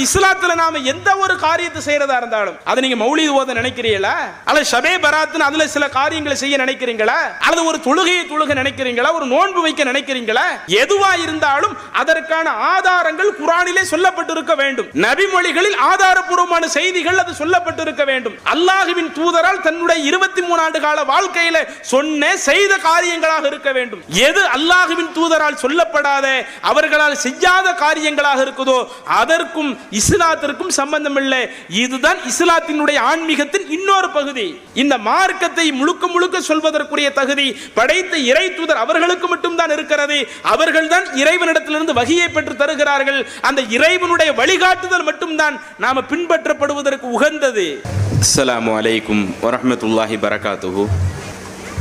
இஸ்லாத்துல நாம எந்த ஒரு காரியத்தை செய்யறதா இருந்தாலும் அதை நீங்க மௌலித் ஓத நினைக்கிறீங்களா, அல்லது ஷபே பராத்னு அதுல சில காரியங்களை செய்ய நினைக்கிறீங்களா, அல்லது ஒரு தொழுகையை தொழுக நினைக்கிறீங்களா, ஒரு நோன்பு வைக்க நினைக்கிறீங்களா, எதுவா இருந்தாலும் அதற்கான ஆதாரங்கள் குர்ஆனிலே சொல்லப்பட்டிருக்க வேண்டும். நபிமொழிகளில் ஆதாரபூர்வமான செய்திகள் அது சொல்லப்பட்டிருக்க வேண்டும். அல்லாஹ்வின் தூதரால் தன்னுடைய 23 ஆண்டு கால வாழ்க்கையில சொன்ன செய்த காரியங்களாக இருக்க வேண்டும். எது அல்லாஹ்வின் தூதரால் சொல்லப்படாத அவர்களால் செய்யாத காரியங்களாக இருக்குதோ அதற்கும் இஸ்லாத்திற்கும் சம்பந்தம் இல்லை. இதுதான் இஸ்லாத்தினுடைய ஆன்மீகத்தின் இன்னொரு பகுதி. இந்த மார்க்கத்தை முழுக்க முழுக்க சொல்வதற்குரிய தகுதி படைத்த இறை தூதர் அவர்களுக்கு மட்டும் தான் இருக்கிறது. அவர்கள் தான் இறைவனிடத்திலிருந்து வஹியை பெற்று தருகிறார்கள். அந்த இறைவனுடைய வழிகாட்டுதல் மட்டும்தான் நாம பின்பற்றப்படுவதற்கு உகந்தது. அஸ்ஸலாமு அலைக்கும் வரஹ்மத்துல்லாஹி பரகாத்துஹு.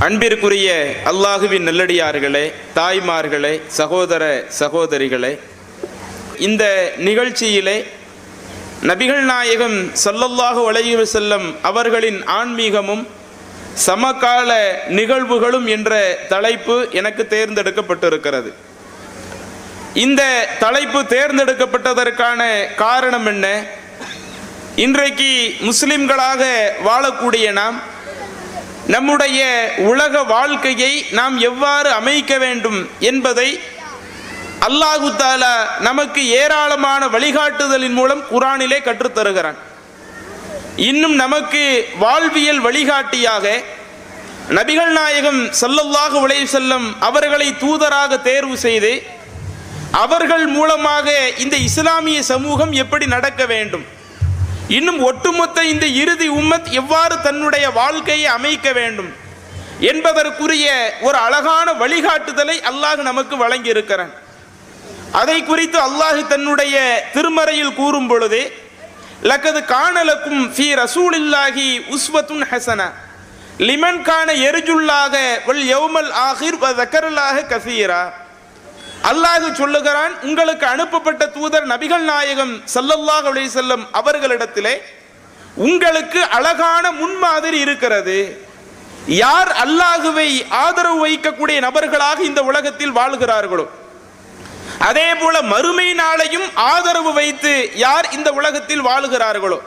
அன்பிற்குரிய அல்லாஹுவின் நல்லடியார்களே, தாய்மார்களே, சகோதர சகோதரிகளே, இந்த நிகழ்ச்சியிலே நபிகள் நாயகம் ஸல்லல்லாஹு அலைஹி வஸல்லம் அவர்களின் ஆன்மீகமும் சமகால நிகழ்வுகளும் என்ற தலைப்பு எனக்கு தேர்ந்தெடுக்கப்பட்டிருக்கிறது. இந்த தலைப்பு தேர்ந்தெடுக்கப்பட்டதற்கான காரணம் என்ன? இன்றைக்கு முஸ்லிம்களாக வாழக்கூடிய நாம் நம்முடைய உலக வாழ்க்கையை நாம் எவ்வாறு அமைக்க வேண்டும் என்பதை அல்லாஹு தஆலா நமக்கு ஏராளமான வழிகாட்டுதலின் மூலம் குர்ஆனிலே கற்றுத்தருகிறான். இன்னும் நமக்கு வாழ்வியல் வழிகாட்டியாக நபிகள் நாயகம் ஸல்லல்லாஹு அலைஹி வஸல்லம் அவர்களை தூதராக தேர்வு செய்து அவர்கள் மூலமாக இந்த இஸ்லாமிய சமூகம் எப்படி நடக்க வேண்டும், இன்னும் ஒட்டுமொத்த இந்த இறுதி உம்மத் எவ்வாறு தன்னுடைய வாழ்க்கையை அமைக்க வேண்டும் என்பதற்குரிய ஒரு அழகான வழிகாட்டுதலை அல்லாஹ் நமக்கு வழங்கி இருக்கிறான். அதை குறித்து அல்லாஹ் தன்னுடைய திருமறையில் கூறும் பொழுது, லக்கது கானலக்கும் ஃபீ ரசூலில்லாஹி உஸ்வத்துன் ஹஸனா லிமன் கான யர்ஜுல்லாஹ வல் யௌமல் ஆகிர் வ ஸக்கரல்லாஹ கஸீரா. அல்லாஹ் சொல்லுகிறான், உங்களுக்கு அனுப்பப்பட்ட தூதர் நபிகள் நாயகம் ஸல்லல்லாஹு அலைஹி வஸல்லம் அவர்களிடத்திலே உங்களுக்கு அழகான முன்மாதிரி இருக்கிறது. யார் அல்லாஹுவை ஆதரவு வைக்கக்கூடிய நபர்களாக இந்த உலகத்தில் வாழ்கிறார்களோ, அதே போல மறுமை நாளையும் ஆதரவு வைத்து யார் இந்த உலகத்தில் வாழுகிறார்களோ,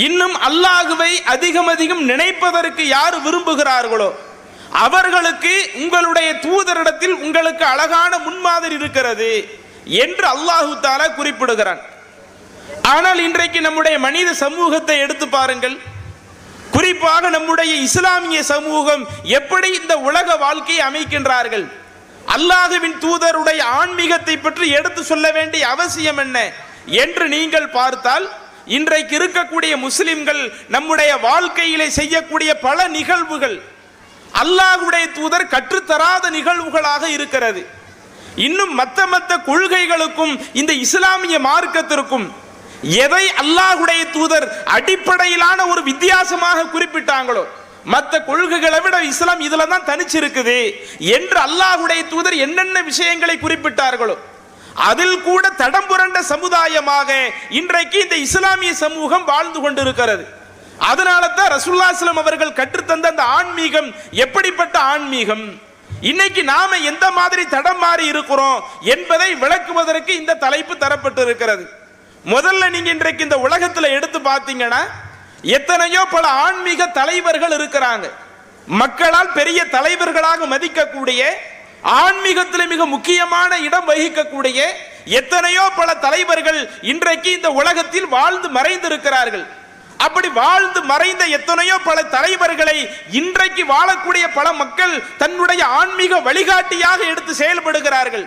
இன்னும் அல்லாஹுவை அதிகம் அதிகம் நினைப்பதற்கு யார் விரும்புகிறார்களோ அவர்களுக்கு உங்களுடைய தூதரிடத்தில் உங்களுக்கு அழகான முன்மாதிரி இருக்கிறது என்று அல்லாஹு தஆலா குறிப்பிடுகிறான். ஆனால் இன்றைக்கு நம்முடைய மனித சமூகத்தை எடுத்து பாருங்கள். குறிப்பாக நம்முடைய இஸ்லாமிய சமூகம் எப்படி இந்த உலக வாழ்க்கையை அமைக்கின்றார்கள்? அல்லாஹ்வின் தூதருடைய ஆன்மீகத்தை பற்றி எடுத்து சொல்ல வேண்டிய அவசியம் என்ன என்று நீங்கள் பார்த்தால், இன்றைக்கு இருக்கக்கூடிய முஸ்லிம்கள் நம்முடைய வாழ்க்கையிலே செய்யக்கூடிய பல நிகழ்வுகள் அல்லாஹ்வுடைய தூதர் கற்றுத்தராத நிகழ்வுகளாக இருக்கிறது. இன்னும் மற்ற கொள்கைகளுக்கும் இந்த இஸ்லாமிய மார்க்கத்திற்கும் எதை அல்லாஹ்வுடைய தூதர் அடிப்படையிலான ஒரு வித்தியாசமாக குறிப்பிட்டாங்களோ, மற்ற கொள்கைகளை விட இஸ்லாம் இதுல தான் தனிச்சிருக்குது என்று அல்லாஹ்வுடைய தூதர் என்னென்ன விஷயங்களை குறிப்பிட்டார்களோ அதில் கூட தடம் புரண்ட சமுதாயமாக இன்றைக்கு இந்த இஸ்லாமிய சமூகம் வாழ்ந்து கொண்டிருக்கிறது. அதனால தான் ரசூலுல்லாஹி ஸல்லல்லாஹு அலைஹி வஸல்லம் அவர்கள் கற்றுத்தந்த அந்த ஆன்மீகம் எப்படிப்பட்ட ஆன்மீகம், இன்னைக்கு நாம எந்த மாதிரி தடம் மாறி இருக்கிறோம் என்பதை விளக்குவதற்கு இந்த தலைப்பு தரப்பட்டு இருக்கிறது. முதல்ல நீங்க இன்றைக்கு இந்த உலகத்துல எடுத்து பார்த்தீங்கன்னா எத்தனையோ பல ஆன்மீக தலைவர்கள் இருக்கிறாங்க. மக்களால் பெரிய தலைவர்களாக மதிக்கக்கூடிய, ஆன்மீகத்தில் மிக முக்கியமான இடம் வகிக்கக்கூடிய எத்தனையோ பல தலைவர்கள் இன்றைக்கு இந்த உலகத்தில் வாழ்ந்து மறைந்திருக்கிறார்கள். அப்படி வாழ்ந்து மறைந்த எத்தனையோ பல தலைவர்களை இன்றைக்கு வாழக்கூடிய பல மக்கள் தன்னுடைய ஆன்மீக வழிகாட்டியாக எடுத்து செயல்படுகிறார்கள்.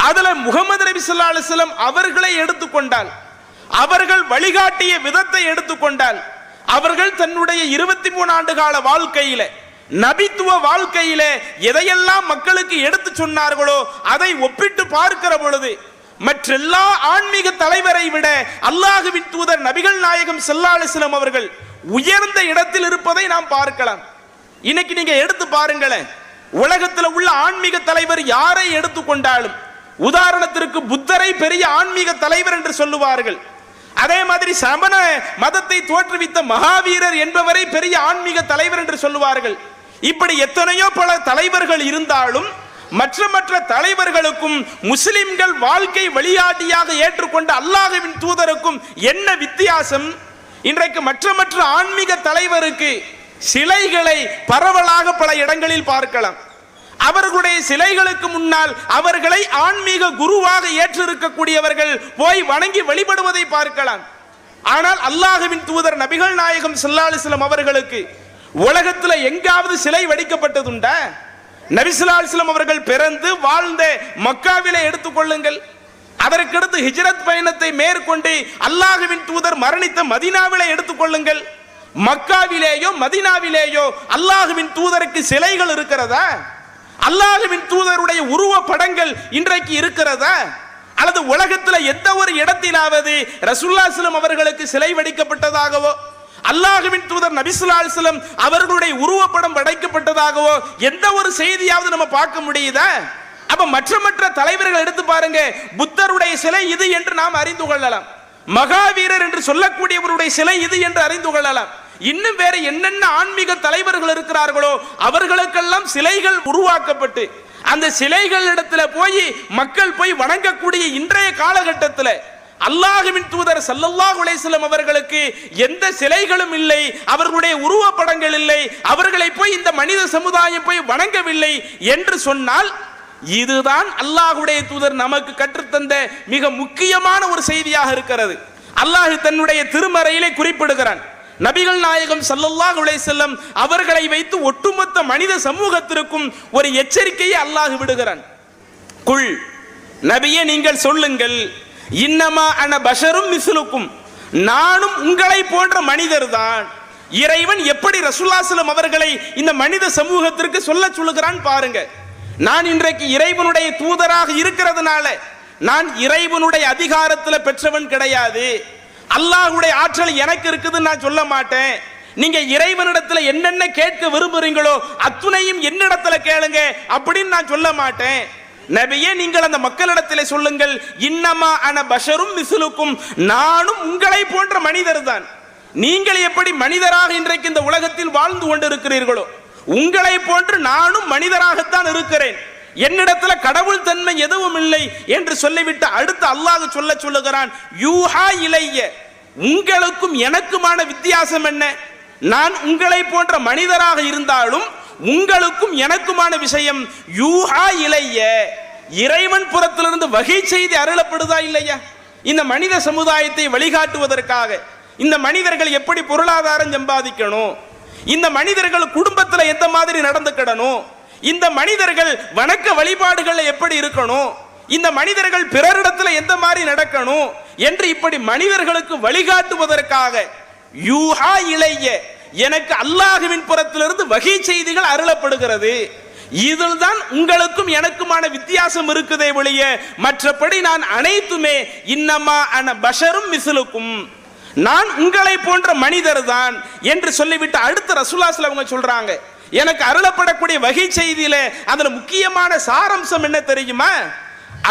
அதுல முகமது நபி ஸல்லல்லாஹு அலைஹி வஸல்லம் அவர்களை எடுத்துக்கொண்டால், அவர்கள் வழிகாட்டிய விதத்தை எடுத்துக்கொண்டால், அவர்கள் தன்னுடைய 23 ஆண்டு கால வாழ்க்கையில நபித்துவ வாழ்க்கையில எதையெல்லாம் மக்களுக்கு எடுத்து சொன்னார்களோ அதை ஒப்பிட்டு பார்க்கிற பொழுது மற்றெல்லா ஆன்மீக தலைவரை விட அல்லாஹ்வின் தூதர் நபிகள் நாயகம் ஸல்லல்லாஹு அலைஹி வஸல்லம் அவர்கள் உயர்ந்த இடத்தில் இருப்பதை நாம் பார்க்கலாம். இன்னைக்கு நீங்க எடுத்து பாருங்களேன், உலகத்தில் உள்ள ஆன்மீக தலைவர் யாரை எடுத்துக்கொண்டாலும், உதாரணத்திற்கு புத்தரை பெரிய ஆன்மீக தலைவர் என்று சொல்லுவார்கள். அதே மாதிரி சமண மதத்தை தோற்றுவித்த மகாவீரர் என்பவரை பெரிய ஆன்மீக தலைவர் என்று சொல்லுவார்கள். இப்படி எத்தனையோ பல தலைவர்கள் இருந்தாலும் மற்ற தலைவர்களுக்கும் முஸ்லிம்கள் வாழ்க்கை வழிகாட்டியாக ஏற்றுக்கொண்ட அல்லாஹ்வின் தூதருக்கும் என்ன வித்தியாசம்? இன்றைக்கு மற்ற ஆன்மீக தலைவருக்கு சிலைகளை பரவலாக பல இடங்களில் பார்க்கலாம். அவர்களுடைய சிலைகளுக்கு முன்னால் அவர்களை ஆன்மீக குருவாக ஏற்றிருக்கக்கூடியவர்கள் போய் வணங்கி வழிபடுவதை பார்க்கலாம். ஆனால் அல்லாஹ்வின் தூதர் நபிகள் நாயகம் ஸல்லல்லாஹு அலைஹி வஸல்லம் அவர்களுக்கு உலகத்தில் எங்காவது சிலை வடிக்கப்பட்டதுண்டா? நபி ஸல்லல்லாஹு அலைஹி வஸல்லம் அவர்கள் பிறந்து வாழ்ந்த மக்காவிலே எடுத்துக்கொள்ளுங்கள். அதற்கடுத்து ஹிஜ்ரத் பயணத்தை மேற்கொண்டு அல்லாஹ்வின் தூதர் மரணித்த மதீனாவிலே எடுத்துக்கொள்ளுங்கள். மக்காவிலேயோ மதீனாவிலேயோ அல்லாஹ்வின் தூதருக்கு சிலைகள் இருக்கிறதா? அல்லாஹ்வின் தூதருடைய உருவ படங்கள் இன்றைக்கு இருக்கிறதா? அல்லது உலகத்தில் எந்த ஒரு இடத்திலாவது ரசூலுல்லாஹி ஸல்லல்லாஹு அலைஹி வஸல்லம் அவர்களுக்கு சிலை வடிக்கப்பட்டதாகவோ அல்லாஹ்வின் தூதர் நபி ஸல்லல்லாஹு அலைஹி வஸல்லம் அவர்களுடைய உருவப்படம் படைக்கப்பட்டதாகவோ எந்த ஒரு செய்தியாவது நம்ம பார்க்க முடியுதா? அப்ப மற்ற தலைவர்கள் எடுத்து பாருங்க. புத்தருடைய சிலை இது என்று நாம் அறிந்து கொள்ளலாம். மகாவீரர் என்று சொல்லக்கூடியவருடைய சிலை இது என்று அறிந்து கொள்ளலாம். இன்னும் வேற என்னென்ன ஆன்மீக தலைவர்கள் இருக்கிறார்களோ அவர்களுக்கெல்லாம் சிலைகள் உருவாக்கப்பட்டு அந்த சிலைகள் இடத்துல போய் மக்கள் போய் வணங்கக்கூடிய இன்றைய காலகட்டத்தில் அல்லாஹ்வின் தூதர் ஸல்லல்லாஹு அலைஹி வஸல்லம் அவர்களுக்கு எந்த சிலைகளும் இல்லை, அவர்களுடைய உருவப்படங்கள் இல்லை, அவர்களை போய் இந்த மனித சமுதாயம் போய் வணங்கவில்லை என்று சொன்னால் இதுதான் அல்லாஹ்வுடைய தூதர் நமக்கு கற்றுத்தந்த மிக முக்கியமான ஒரு செய்தியாக இருக்கிறது. அல்லாஹ் தன்னுடைய திருமறையிலே குறிப்பிடுகிறான். நபிகள் நாயகம் ஸல்லல்லாஹு அலைஹி வஸல்லம் அவர்களை வைத்து ஒட்டுமொத்த மனித சமூகத்திற்கும் ஒரு எச்சரிக்கையை அல்லாஹ் விடுகிறான். குல், நபியே நீங்கள் சொல்லுங்கள், இன்னமா அன பஷரும் மிஸ்லுக்கும், நானும் உங்களை போன்ற மனிதர் தான். இறைவன் எப்படி ரசூலுல்லாஹி ஸல்லல்லாஹு அலைஹி வஸல்லம் அவர்களை இந்த மனித சமூகத்திற்கு சொல்லுகிறான் பாருங்க. நான் இன்றைக்கு இறைவனுடைய தூதராக இருக்கிறதுனால நான் இறைவனுடைய அதிகாரத்தில் பெற்றவன் கிடையாது. அல்லாஹ்வுடைய ஆற்றல் எனக்கு இருக்குதுன்னு நான் சொல்ல மாட்டேன். நீங்க இறைவனிடத்தில் என்னென்ன கேட்க விரும்புறீங்களோ அத்துணையும் என்னிடத்துல கேளுங்க அப்படின்னு நான் சொல்ல மாட்டேன். நபியே நீங்கள் அந்த மக்களிடத்தில் சொல்லுங்கள், இன்னமா அன பஷரும் மிஸ்லுக்கும், நானும் உங்களை போன்ற மனிதர் தான். நீங்கள் எப்படி மனிதராக இன்றைக்கு இந்த உலகத்தில் வாழ்ந்து கொண்டிருக்கிறீர்களோ உங்களை போன்று நானும் மனிதராகத்தான் இருக்கிறேன். என்னிடத்துல கடவுள் தன்மை எதுவும் இல்லை என்று சொல்லிவிட்டு அடுத்து அல்லாஹ் சொல்லுகிறான், யூஹா இலைய, உங்களுக்கும் எனக்குமான வித்தியாசம் என்ன? நான் உங்களை போன்ற மனிதராக இருந்தாலும் உங்களுக்கும் எனக்குமான விஷயம் யூஹா இலைய, இறைவன் புறத்திலிருந்து வகை செய்தி அருளப்படுதா இல்லையா? இந்த மனித சமுதாயத்தை வழிகாட்டுவதற்காக இந்த மனிதர்கள் எப்படி பொருளாதாரம் சம்பாதிக்கணும், இந்த மனிதர்கள் குடும்பத்தில் எந்த மாதிரி நடந்துக்கிடணும், இந்த மனிதர்கள் வணக்க வழிபாடுகள் எப்படி இருக்கணும், இந்த மனிதர்கள் பிறரிடத்தில் எந்த மாதிரி நடக்கணும் என்று இப்படி மனிதர்களுக்கு வழிகாட்டுவதற்காக யூஹா இலைய, எனக்கு அல்லாஹ்வின் புறத்திலிருந்து வகை செய்திகள் அருளப்படுகிறது. இதில் தான் உங்களுக்கும் எனக்குமான வித்தியாசம் இருக்குதே ஒழிய மற்றபடி நான் அனைத்துமே இன்னமா அன பஷரும் மிஸ்லுக்கும், நான் உங்களை போன்ற மனிதர் தான் என்று சொல்லிவிட்டு அடுத்து ரசூலுல்லாஹி ஸல்லல்லாஹு அலைஹி வஸல்லம் சொல்றாங்க, எனக்கு அருளப்படக்கூடிய வகை செய்தியில அதுல முக்கியமான சாரம்சம் என்ன தெரியுமா?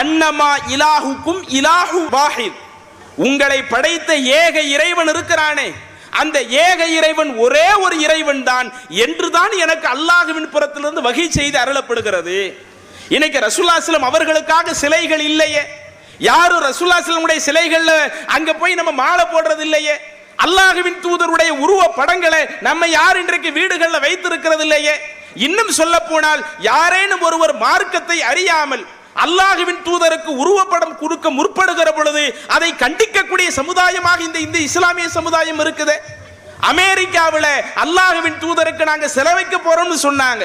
அன்னமா இலாஹுக்கும் இலாஹு வாஹித், உங்களை படைத்த ஏக இறைவன் இருக்கிறானே அந்த ஏக இறைவன் ஒரே ஒரு இறைவன் தான் என்றுதான் எனக்கு அல்லாஹ்வின் புறத்திலிருந்து வகை செய்தி அருளப்படுகிறது. இன்னைக்கு ரசூலுல்லாஹி ஸல்லல்லாஹு அலைஹி வஸல்லம் அவர்களுக்காக சிலைகள் இல்லையே, யாரும் ரசூலுல்லாஹி ஸல்லல்லாஹு அலைஹி வஸல்லம் சிலைகள்ல அங்க போய் நம்ம மாலை போடுறது இல்லையே, அல்லாஹ்வின் தூதருடைய உருவ படங்களை நம்ம யார் இன்றைக்கு வீடுகள்ல வைத்திருக்கிறது இல்லையே. இன்னும் சொல்ல போனால் யாரேனும் ஒருவர் மார்க்கத்தை அறியாமல் அல்லாஹ்வின் தூதருக்கு உருவப்படம் கொடுக்க முற்படுகிற பொழுது அதை கண்டிக்கக்கூடிய சமுதாயமாக இந்த இஸ்லாமிய சமுதாயம் இருக்குது. அமெரிக்காவில் அல்லாஹ்வின் தூதருக்கு நாங்க செலவைக்க போறோம்னு சொன்னாங்க,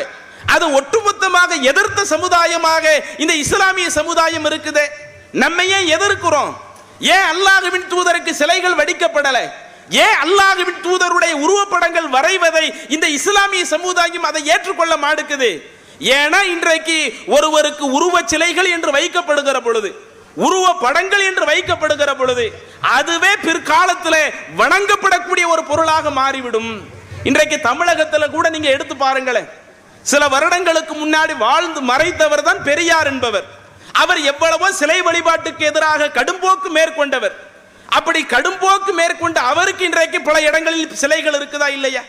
அது ஒட்டுமொத்தமாக எதிர்த்த சமுதாயமாக இந்த இஸ்லாமிய சமுதாயம் இருக்குது. நம்ம ஏன் எதிர்க்கிறோம்? ஏன் அல்லாஹ்வின் தூதருக்கு சிலைகள் வடிக்கப்படல? ஏன் அல்லாஹ்வின் தூதருடைய உருவப்படங்கள் வரைவதை இந்த இஸ்லாமிய சமுதாயம் அதை ஏற்றுக்கொள்ள மாட்டுக்குது? ஏன்னா இன்றைக்கு ஒருவருக்கு உருவ சிலைகள் என்று வைக்கப்படுகிற பொழுது, உருவ படங்கள் என்று வைக்கப்படுகிற பொழுது அதுவே பிற்காலத்தில் வணங்கப்படக்கூடிய ஒரு பொருளாக மாறிவிடும். இன்றைக்கு தமிழகத்தில் கூட நீங்க எடுத்து பாருங்களேன், சில வருடங்களுக்கு முன்னாடி வாழ்ந்து மறைத்தவர் தான் பெரியார் என்பவர். அவர் எவ்வளவோ சிலை வழிபாட்டுக்கு எதிராக கடும்போக்கு மேற்கொண்டவர். அப்படி கடும்போக்கு மேற்கொண்ட அவருக்கு இன்றைக்கு பல இடங்களில் சிலைகள் இருக்குதா இல்லையா?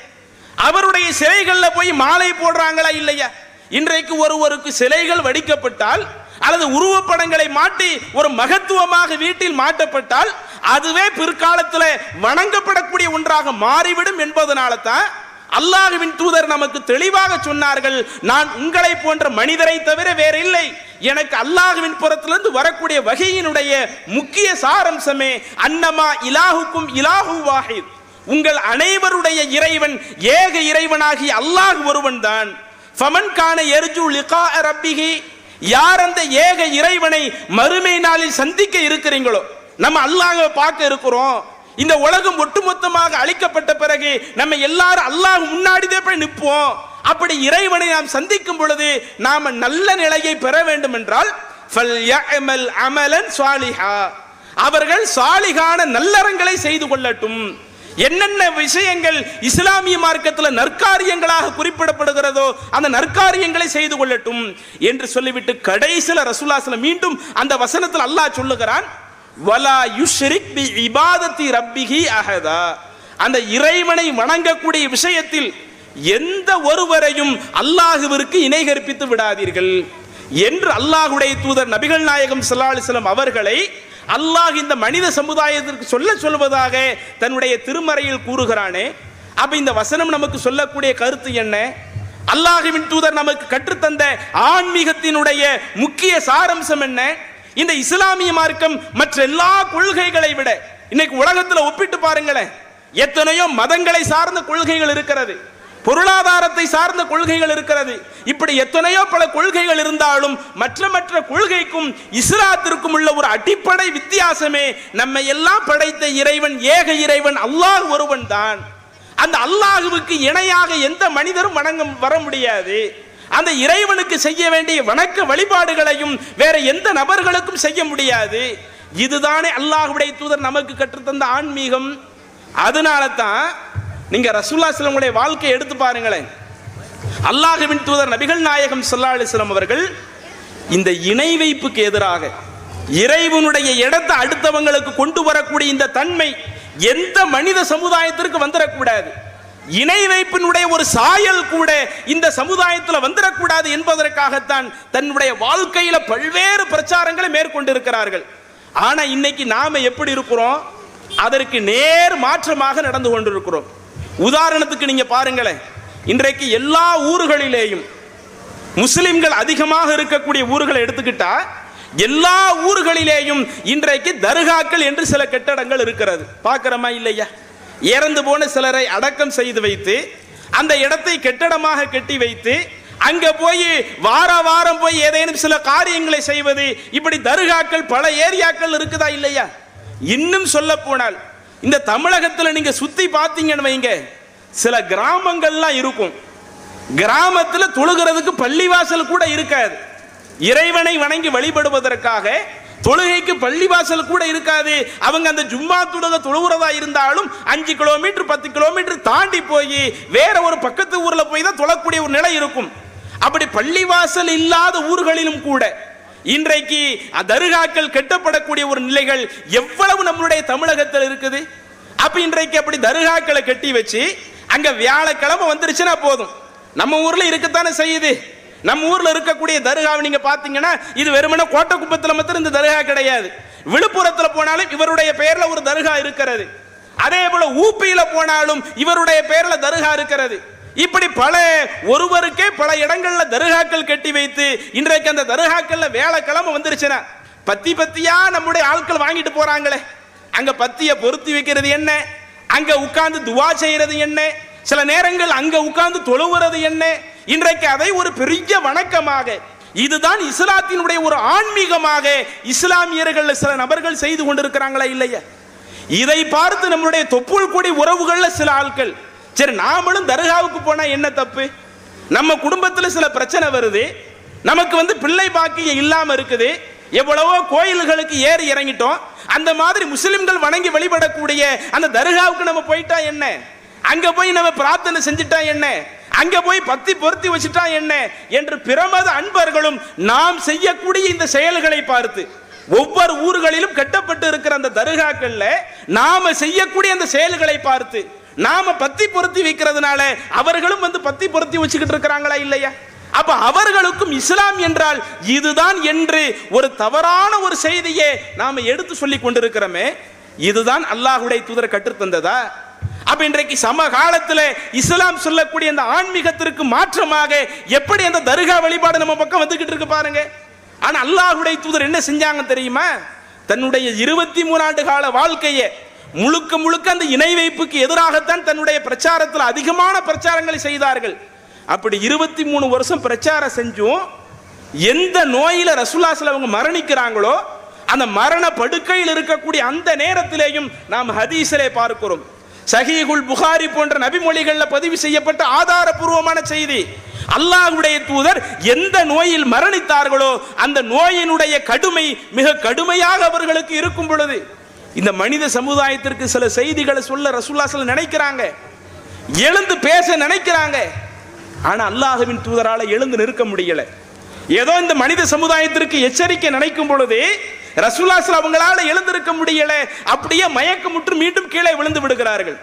அவருடைய சிலைகள்ல போய் மாலை போடுறாங்களா இல்லையா? இன்றைக்கு ஒருவருக்கு சிலைகள் வடிக்கப்பட்டால் அல்லது உருவப்படங்களை மாட்டி ஒரு மகத்துவமாக வீட்டில் மாட்டப்பட்டால் அதுவே பிற்காலத்தில் வணங்கப்படக்கூடிய ஒன்றாக மாறிவிடும் என்பதனால தான் அல்லாஹ்வின் தூதர் நமக்கு தெளிவாக சொன்னார்கள், நான் உங்களை போன்ற மனிதரை தவிர வேற இல்லை, எனக்கு அல்லாஹ்வின் புறத்திலிருந்து வரக்கூடிய வகையினுடைய முக்கிய சாரம்சமே அன்னமா இலாஹுக்கும் இலாஹு வாஹித், உங்கள் அனைவருடைய இறைவன் ஏக இறைவனாகி அல்லாஹ் ஒருவன் தான். ஃபமன் கான யர்ஜு லிகா ரப்பிஹி, யார் அந்த ஏக இறைவனை மறுமை நாளில் சந்திக்க இருக்கிறீங்களோ, நம்ம அல்லாஹ்வை பார்க்க இருக்கிறோம், இந்த உலகம் ஒட்டுமொத்தமாக அழிக்கப்பட்ட பிறகு நம்ம எல்லாரும் அல்லாஹ் முன்னாடியே போய் நிற்போம், அப்படி இறைவனை நாம் சந்திக்கும் பொழுது நாம நல்ல நிலையை பெற வேண்டும் என்றால் ஃபல்யஅமல் அமலன் ஸாலிஹா, அவர்கள் சாலிகான நல்லறங்களை செய்து கொள்ளட்டும். என்னென்ன விஷயங்கள் இஸ்லாமிய மார்க்கத்தில் நற்காரியங்களாக குறிப்பிடப்படுகிறதோ அந்த நற்காரியங்களை செய்து கொள்ளட்டும் என்று சொல்லிவிட்டு கடைசியில் ரசூலுல்லாஹி ஸல்லல்லாஹு அலைஹி வஸல்லம் மீண்டும் அந்த வசனத்தில் அல்லாஹ் சொல்லுகிறான், வலா யுஷ்ரிக் பி இபாதத்தி ரப்பிஹி அஹதா, அந்த இறைவனை வணங்கக்கூடிய விஷயத்தில் எந்த ஒருவரையும் அல்லாஹ்விற்கு இணை கற்பித்து விடாதீர்கள் என்று அல்லாஹ்வுடைய தூதர் நபிகள் நாயகம் ஸல்லல்லாஹு அலைஹி வஸல்லம் அவர்களை அல்லாஹ் இந்த மனித சமுதாயத்திற்கு சொல்வதாக தன்னுடைய திருமறையில் கூறுகிறானே. அப்ப இந்த வசனம் நமக்கு சொல்லக்கூடிய கருத்து என்ன? அல்லாஹ்வின் தூதர் நமக்கு கற்றுத்தந்த ஆன்மீகத்தினுடைய முக்கிய சாரம்சம் என்ன? இந்த இஸ்லாமிய மார்க்கம் மற்ற எல்லா கொள்கைகளை விட இன்னைக்கு உலகத்தில் ஒப்பிட்டு பாருங்களேன், எத்தனையோ மதங்களை சார்ந்த கொள்கைகள் இருக்கிறது, பொருளாதாரத்தை சார்ந்த கொள்கைகள் இருக்கிறது, இப்படி எத்தனையோ பல கொள்கைகள் இருந்தாலும் மற்ற கொள்கைக்கும் இஸ்லாத்திற்கும் உள்ள ஒரு அடிப்படை வித்தியாசமே நம்மை எல்லாம் படைத்த இறைவன் ஏக இறைவன் அல்லாஹ் ஒருவன் தான். அந்த அல்லாஹ்வுக்கு இணையாக எந்த மனிதரும் வணங்க வர முடியாது. அந்த இறைவனுக்கு செய்ய வேண்டிய வணக்க வழிபாடுகளையும் வேற எந்த நபர்களுக்கும் செய்ய முடியாது. இதுதானே அல்லாஹ்வுடைய தூதர் நமக்கு கற்றுத்தந்த ஆன்மீகம். அதனால தான் நீங்க ரசூலுல்லாஹி ஸல்லல்லாஹு அலைஹி வஸல்லம் வாழ்க்கையை எடுத்து பாருங்களேன். அல்லாஹ்வின் தூதர் நபிகள் நாயகம் ஸல்லல்லாஹு அலைஹி வஸல்லம் அவர்கள் இந்த இணை வைப்புக்கு எதிராக இறைவனுடைய இடத்தை அடுத்தவங்களுக்கு கொண்டு வரக்கூடிய இந்த தன்மை எந்த மனித சமுதாயத்திற்கு வந்துடக்கூடாது. இணை வைப்பினுடைய ஒரு சாயல் கூட இந்த சமுதாயத்தில் வந்துடக்கூடாது என்பதற்காகத்தான் தன்னுடைய வாழ்க்கையில பல்வேறு பிரச்சாரங்களை மேற்கொண்டிருக்கிறார்கள். ஆனா இன்னைக்கு நாம எப்படி இருக்கிறோம்? அதற்கு நேர் மாற்றமாக நடந்து கொண்டிருக்கிறோம். உதாரணத்துக்கு நீங்க பாருங்களேன், இன்றைக்கு எல்லா ஊர்களிலேயும் முஸ்லிம்கள் அதிகமாக இருக்கக்கூடிய ஊர்களை எடுத்துக்கிட்டா எல்லா ஊர்களிலேயும் இன்றைக்கு தர்காக்கள் என்று சில கட்டடங்கள் இருக்கிறது. பார்க்கிறோமா இல்லையா? இறந்து போன சிலரை அடக்கம் செய்து வைத்து அந்த இடத்தை கெட்டடமாக கட்டி வைத்து அங்க போய் வாரம் போய் ஏதேனும் சில காரியங்களை செய்வது, இப்படி தர்காக்கள் பல ஏரியாக்கள் இருக்குதா இல்லையா? இன்னும் சொல்ல போனால் இந்த தமிழகத்தில் நீங்க சுத்தி பார்த்தீங்கன்னு வைங்க, சில கிராமங்கள்லாம் இருக்கும், கிராமத்தில் தொழுகிறதுக்கு பள்ளிவாசல் கூட இருக்காது. இறைவனை வணங்கி வழிபடுவதற்காக தொழுகைக்கு பள்ளிவாசல் கூட இருக்காது. அவங்க அந்த ஜும்மா தொழுகிறதா இருந்தாலும் 5 கிலோமீட்டர் 10 கிலோமீட்டர் தாண்டி போய் வேற ஒரு பக்கத்து ஊர்ல போய் தான் தொழக்கூடிய ஒரு நிலை இருக்கும். அப்படி பள்ளிவாசல் இல்லாத ஊர்களிலும் கூட இன்றைக்கு தர்காக்கள் கட்டப்படக்கூடிய ஒரு நிலைகள் எவ்வளவு நம்மளுடைய தமிழகத்தில் இருக்குது. அப்ப இன்றைக்கு அப்படி தர்காக்களை கட்டி வச்சு அங்க வியாழக்கிழமை வந்துருச்சுன்னா போதும், நம்ம ஊர்ல இருக்கத்தானே செய்யுது. நம்ம ஊர்ல இருக்கக்கூடிய தர்காவை நீங்க பாத்தீங்கன்னா இது வெறுமனே கோட்டக்குப்பத்துல மாத்திரம் இந்த தர்கா கிடையாது. விழுப்புரத்துல போனாலும் இவருடைய பெயர்ல ஒரு தர்கா இருக்கிறது. அதே போல ஊப்பியில போனாலும் இவருடைய பெயர்ல தர்கா இருக்கிறது. இப்படி பல ஒருவருக்கே பல இடங்கள்ல தர்காக்கள் கட்டி வைத்து இன்றைக்கு அந்த தர்காக்கள்ல வேலைக்கிழமை வந்துருச்சுன்னா பத்தியா நம்முடைய ஆட்கள் வாங்கிட்டு போறாங்களே, அங்க பத்திய பொருத்தி வைக்கிறது என்ன, அங்க உட்கார்ந்து துவா செய்யறது என்ன, சில நேரங்கள் அங்க உட்கார்ந்து தொழுவது என்ன, இன்றைக்கு அதை ஒரு பெரிய வணக்கமாக, இதுதான் இஸ்லாத்தினுடைய ஒரு ஆன்மீகமாக இஸ்லாமியர்கள் சில நபர்கள் செய்து கொண்டிருக்கிறாங்களா இல்லையா? இதை பார்த்து நம்மளுடைய தொப்புள் கொடி உறவுகள்ல சில ஆட்கள், சரி நாமளும் தர்காவுக்கு போனா என்ன தப்பு, நம்ம குடும்பத்தில் சில பிரச்சனை வருது, நமக்கு பிள்ளை பாக்கியம் இல்லாம இருக்குது, எவ்வளவோ கோயில்களுக்கு ஏறி இறங்கிட்டோம், அந்த மாதிரி முஸ்லிம்கள் வணங்கி வழிபடக்கூடிய அந்த தர்காவுக்கு நம்ம போயிட்டா என்ன, அங்க போய் நம்ம பிரார்த்தனை செஞ்சுட்டா என்ன, அங்க போய் பத்தி பொருத்தி வச்சுட்டா என்ன என்று பிரமத அன்பர்களும் நாம் செய்யக்கூடிய இந்த செயல்களை பார்த்து ஒவ்வொரு ஊர்களிலும் கட்டப்பட்டு இருக்கிற அந்த தர்காக்கள்ல நாம செய்யக்கூடிய அந்த செயல்களை பார்த்து நாம பத்தி பொருத்தி வைக்கிறதுனால அவர்களும் பத்தி பொருத்தி வச்சுக்கிட்டு இருக்கிறாங்களா இல்லையா? அப்ப அவர்களுக்கும் இஸ்லாம் என்றால் இதுதான் என்று ஒரு தவறான ஒரு செய்தியை நாம எடுத்து சொல்லி கொண்டிருக்கிறோமே, இதுதான் அல்லாஹ்வுடைய தூதர் கற்றுத்தந்ததா? அப்ப இன்றைக்கு சமகாலத்தில் இஸ்லாம் சொல்லக்கூடிய அந்த ஆன்மீகத்திற்கு மாற்றமாக எப்படி அந்த தர்கா வழிபாடு நம்ம பக்கம் வந்துகிட்டு இருக்கு பாருங்க. ஆனா அல்லாஹ்வுடைய தூதர் என்ன செஞ்சாங்க தெரியுமா? தன்னுடைய 23 ஆண்டு கால வாழ்க்கையை முழுக்க முழுக்க அந்த இணை வைப்புக்கு எதிராகத்தான் தன்னுடைய பிரச்சாரத்தில் அதிகமான பிரச்சாரங்களை செய்தார்கள். அப்படி 23 வருஷம் பிரச்சாரம் செஞ்சும் எந்த நோயில ரசூலுல்லாஹி ஸல்லல்லாஹு அலைஹி வஸல்லம் மரணிக்கிறாங்களோ அந்த மரண படுக்கையில் இருக்கக்கூடிய அந்த நேரத்திலேயும் நாம் ஹதீஸிலே பார்க்கிறோம். சஹீஹுல் புகாரி போன்ற நபிமொழிகள்ல பதிவு செய்யப்பட்ட ஆதாரபூர்வமான செய்தி, அல்லாஹ்வுடைய தூதர் எந்த நோயில் மரணித்தார்களோ அந்த நோயினுடைய கடுமை மிக கடுமையாக அவர்களுக்கு இருக்கும் பொழுது இந்த மனித சமுதாயத்திற்கு சில செய்திகளை சொல்ல ரசூலுல்லாஹி ஸல்லல்லாஹு அலைஹி வஸல்லம் நினைக்கிறாங்க, எழுந்து பேச நினைக்கிறாங்க. ஆனா அல்லாஹ்வின் தூதரால எழுந்து நிற்க முடியல. ஏதோ இந்த மனித சமுதாயத்திற்கு எச்சரிக்கை நினைக்கும் பொழுது ரசூலுல்லாஹி ஸல்லல்லாஹு அலைஹி வஸல்லம் அவங்களால எழுந்திருக்க முடியல. அப்படியே மயக்கமுற்று மீண்டும் கீழே விழுந்து விடுகிறார்கள்.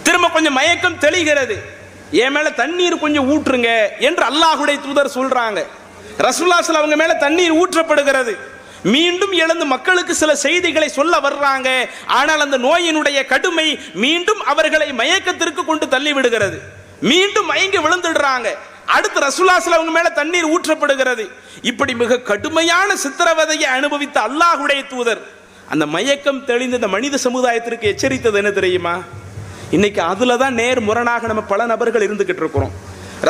திரும்ப கொஞ்சம் மயக்கம் தெளிகிறது. என் மேல தண்ணீர் கொஞ்சம் ஊற்றுங்க என்று அல்லாஹ்வுடைய தூதர் சொல்றாங்க. ரசூலுல்லாஹி ஸல்லல்லாஹு அலைஹி வஸல்லம் அவங்க மேல தண்ணீர் ஊற்றப்படுகிறது. மீண்டும் எழுந்து மக்களுக்கு சில செய்திகளை சொல்ல வர்றாங்க. ஆனால் அந்த நோயினுடைய கடுமை மீண்டும் அவர்களை மயக்கத்திற்கு கொண்டு தள்ளி விடுகிறது. மீண்டும் மயங்கி விழுந்துடுறாங்க. அடுத்து ரசூலுல்லாஹி ஸல்லல்லாஹு அலைஹி வஸல்லம் அவங்க மேல தண்ணீர் ஊற்றப்படுகிறது. இப்படி மிக கடுமையான சித்திரவதையை அனுபவித்த அல்லாஹ்வுடைய தூதர் அந்த மயக்கம் தெளிந்த இந்த மனித சமுதாயத்திற்கு எச்சரித்தது என்ன தெரியுமா? இன்னைக்கு அதுல தான் நேர் முரணாக நம்ம பல நபர்கள் இருந்துகிட்டு இருக்கிறோம்.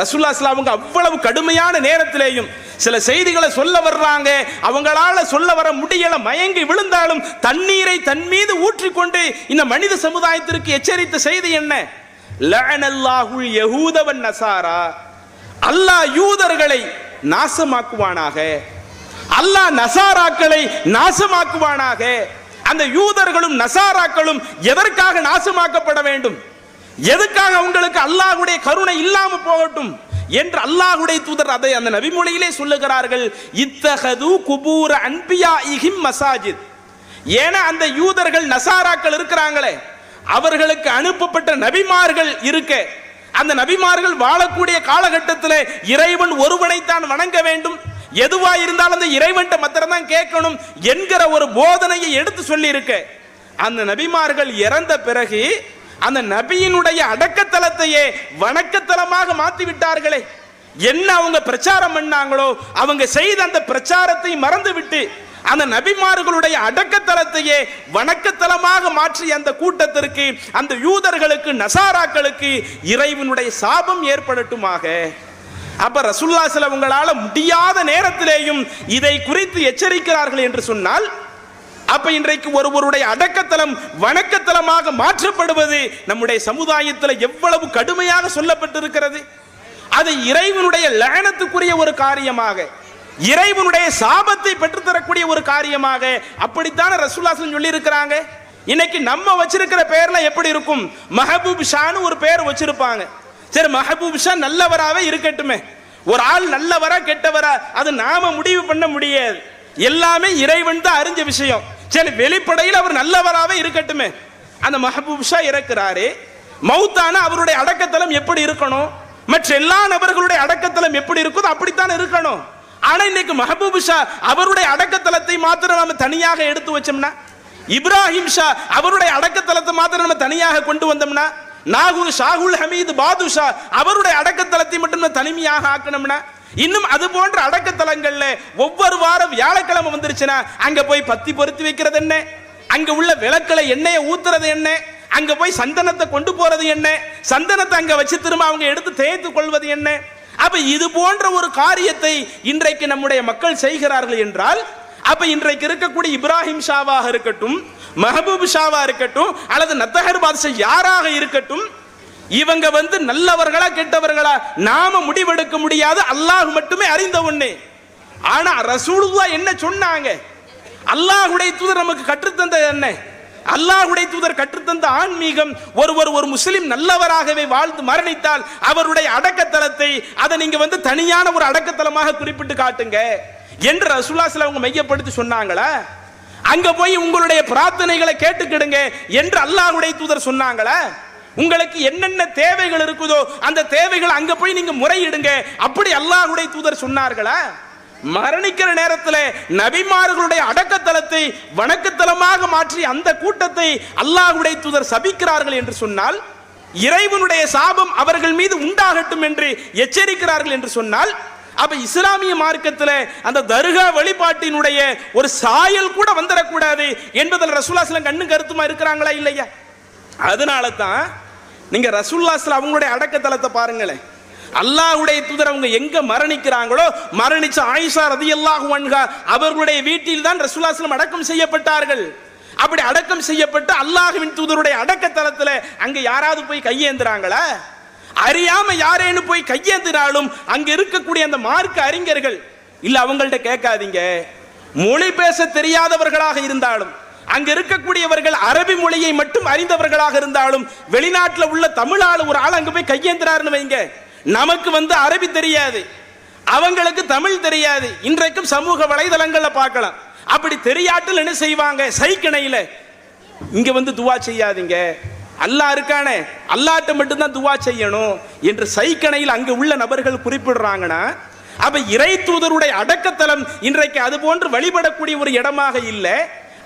ரசூலுல்லாஹி ஸல்லல்லாஹு அலைஹி வஸல்லம் அவ்வளவு கடுமையான நேரத்திலேயும் சில செய்திகளை சொல்ல வர்றாங்க, அவங்களால சொல்ல வர முடியல, மயங்கி விழுந்தாலும் தண்ணீரை தன் மீது ஊற்றிக்கொண்டு இந்த மனித சமுதாயத்திற்கு எச்சரித்த செய்தி என்ன? லஅனல்லாஹுல் யஹூத வன் நஸாரா, அல்லாஹ் யூதர்களை நாசமாக்குவானாக, அல்லாஹ் நசாராக்களை நாசமாக்குவானாக. அந்த யூதர்களும் நசாராக்களும் எதற்காக நாசமாக்கப்பட வேண்டும்? எதுக்காக அவங்களுக்கு அல்லாஹ்வுடைய கருணை இல்லாம போகட்டும் என்று அல்லாஹ்வுடைய தூதர் அதை அந்த நபிமொழியிலே சொல்லுகிறார்கள். இத்தஹது குபூர அன்பியாஇஹிம் மசாஜித். ஏன்னா அந்த யூதர்கள் நசாராக்கள் இருக்கிறாங்களே, அவர்களுக்கு அனுப்பப்பட்ட நபிமார்கள் இருக்க, அந்த நபிமார்கள் வாழக்கூடிய காலகட்டத்தில் இறைவன் ஒருவனைத்தான் வணங்க வேண்டும், எதுவா இருந்தாலும் அந்த இறைவன்ட்ட மாத்திரம் தான் கேட்கணும் என்கிற ஒரு போதனையை எடுத்து சொல்லி இருக்க, அந்த நபிமார்கள் இறந்த பிறகு அந்த நபியினுடைய அடக்கத்தலத்தையே வணக்கத்தலமாக மாற்றி விட்டார்களே. என்ன அவங்க பிரச்சாரம் பண்ணாங்களோ அவங்க செய்த அந்த பிரச்சாரத்தை மறந்து விட்டு அந்த நபிமார்களுடைய அடக்கத்தலத்தையே வணக்கத்தலமாக மாற்றிய அந்த கூட்டத்திற்கு, அந்த யூதர்களுக்கு நசாராக்களுக்கு இறைவனுடைய சாபம் ஏற்படட்டுமாக. அப்ப ரசூலுல்லாஹி ஸல்லல்லாஹு அலைஹி வஸல்லம் உங்களால முடியாத நேரத்திலேயும் இதை குறித்து எச்சரிக்கிறார்கள் என்று சொன்னால், அப்ப இன்றைக்கு ஒருவருடைய அடக்கத்தலம் வணக்கத்தலமாக மாற்றப்படுவது நம்முடைய சமுதாயத்தில் எவ்வளவு கடுமையாக சொல்லப்பட்டிருக்கிறது. அது இறைவனுடைய லஅனத்துக்குரிய ஒரு காரியமாக, இறைவனுடைய சாபத்தை பெற்றுத்தரக்கூடிய ஒரு காரியமாக அப்படித்தான ரசூலுல்லாஹி ஸல்லல்லாஹு அலைஹி வஸல்லம் சொல்லி இருக்கிறாங்க. இன்னைக்கு நம்ம வச்சிருக்கிற பேர்ல எப்படி இருக்கும்? மஹபூப் ஷான்னு ஒரு பேர் வச்சிருப்பாங்க. சரி, மஹபூப் ஷா நல்லவராவே இருக்கட்டுமே. ஒரு ஆள் நல்லவரா கெட்டவரா அது நாம முடிவு பண்ண முடியாது, எல்லாமே இறைவன் தான் அறிஞ்ச விஷயம். சரி, வெளிப்படையில் அவர் நல்லவராவே இருக்கட்டுமே. அந்த மஹபூப் ஷா இறக்கிறாரு, மௌத்தான அவருடைய அடக்கத்தலம் எப்படி இருக்கணும்? மற்ற எல்லா நபர்களுடைய அடக்கத்தலம் எப்படி இருக்குதோ அப்படித்தான் இருக்கணும். ஆனா இன்னைக்கு மஹபூப் ஷா அவருடைய அடக்கத்தலத்தை மாத்திரம் நம்ம தனியாக எடுத்து வச்சோம்னா, இப்ராஹிம் ஷா அவருடைய அடக்கத்தலத்தை மாத்திரம் நம்ம தனியாக கொண்டு வந்தோம்னா, நாகூர் ஷாகுல் ஹமீது பாதுஷா அவருடைய அடக்கத்தலத்தை மட்டும் தனிமையாக ஆக்கணும்னா, இன்னும் அது போன்ற அடக்கத்தலங்கள்ல ஒவ்வொரு வாரம் வியாழக்கிழமை வந்துருச்சுன்னா அங்க போய் பத்தி பொருத்தி வைக்கிறது என்ன, அங்க உள்ள விளக்குல எண்ணெயை ஊத்துறது என்ன, அங்க போய் சந்தனத்தை கொண்டு போறது என்ன, சந்தனத்தை அங்க வச்சு திரும்ப அவங்க எடுத்து தேய்த்து கொள்வது என்ன. அப்ப இது போன்ற ஒரு காரியத்தை இன்றைக்கு நம்முடைய மக்கள் செய்கிறார்கள் என்றால், அப்ப இன்றைக்கு இருக்கக்கூடிய இப்ராஹிம் ஷாவாக இருக்கட்டும், மஹபூப் ஷாவா இருக்கட்டும், அல்லது நத்தஹர் பாத்ஷா யாராக இருக்கட்டும், இவங்க நல்லவர்களா கெட்டவர்களா நாம முடிவெடுக்க முடியாது, அல்லாஹ் மட்டுமே அறிந்த ஒண்ணு. ஆனா ரசூலுல்லாஹ் என்ன சொன்னாங்க? அல்லாஹ்வுடைய தூதர் நமக்கு கற்றுத்தந்தது என்ன? அல்லாஹ்வுடைய தூதர் கற்றுத்தந்த ஆன்மீகம், ஒருவர் ஒரு முஸ்லிம் நல்லவராகவே வாழ்ந்து மரணித்தால் அவருடைய அடக்கத்தலத்தை அதை நீங்க தனியான ஒரு அடக்கத்தலமாக குறிப்பிட்டு காட்டுங்க என்று ரசூலுல்லாஹி ஸல்லல்லாஹு அலைஹி வஸல்லம் மையப்படுத்தி சொன்னாங்களா? அங்க போய் உங்களுடைய பிரார்த்தனைகளை கேட்டுக்கிடுங்க என்று அல்லாஹ்வுடைய தூதர் சொன்னாங்களா? உங்களுக்கு என்னென்ன தேவைகள் இருக்குதோ அந்த தேவைகள் அங்க போய் நீங்க முறையிடுங்க. அப்படி அல்லாஹ்வுடைய தூதர் சொன்னார்களா? மரணிக்கிற நேரத்தில் நபிமார்களுடைய அடக்கத்தலத்தை வணக்கத்தலமாக மாற்றி அந்த கூட்டத்தை அல்லாஹ்வுடைய தூதர் சபிக்கிறார்கள் என்று சொன்னால், இறைவனுடைய சாபம் அவர்கள் மீது உண்டாகட்டும் என்று எச்சரிக்கிறார்கள் என்று சொன்னால், அப்ப இஸ்லாமிய மார்க்கத்தில் அந்த தர்கா வழிபாட்டினுடைய ஒரு சாயல் கூட வந்துடக்கூடாது என்பதில் ரசூலுல்லாஹி ஸல்லல்லாஹு அலைஹி வஸல்லம் கண்ணு கருத்துமா இருக்கிறாங்களா இல்லையா? அதனால தான் நீங்க ரசூலுல்லாஹி ஸல்லல்லாஹு அலைஹி வஸல்லம் அவங்களுடைய அடக்கத்தலத்தை பாருங்களேன். அல்லாஹ்வுடைய தூதர் அவங்க எங்க மரணிக்கிறாங்களோ, மரணிச்ச ஆயிஷா ரலியல்லாஹு அன்ஹா அவர்களுடைய வீட்டில் தான் ரசூலுல்லாஹி ஸல்லல்லாஹு அலைஹி வஸல்லம் அடக்கம் செய்யப்பட்டார்கள். அப்படி அடக்கம் செய்யப்பட்டு அல்லாஹ்வின் தூதருடைய அடக்கத்தலத்தில் அங்க யாராவது போய் கையேந்துறாங்களா? அறியாம யாரேன்னு போய் கையேந்தினாலும் அங்க இருக்கக்கூடிய அந்த மார்க்க அறிஞர்கள் இல்ல, அவங்கள்ட்ட கேட்காதீங்க. மொழி பேச தெரியாதவர்களாக இருந்தாலும், அங்க இருக்கக்கூடியவர்கள் அரபி மொழியை மட்டும் அறிந்தவர்களாக இருந்தாலும், வெளிநாட்டில் உள்ள தமிழாளு ஒரு ஆள் அங்க போய் கையேந்திராருன்னு வைங்க, நமக்கு அரபி தெரியாது, அவங்களுக்கு தமிழ் தெரியாது. இன்றைக்கும் சமூக வலைதளங்கள்ல பார்க்கலாம். அப்படி தெரியாட்டில் என்ன செய்வாங்க, சைக்கிணையில இங்க துவா செய்யாதீங்க, அல்லாஹ் இருக்கானே அல்லாஹ்ட்ட மட்டும் தான் துவா செய்யணும் என்று சைக்கிணையில் அங்க உள்ள நபர்கள் குறிப்பிடுறாங்கன்னா, அப்ப இறை தூதருடைய அடக்கத்தலம் இன்றைக்கு அது போன்று வழிபடக்கூடிய ஒரு இடமாக இல்லை.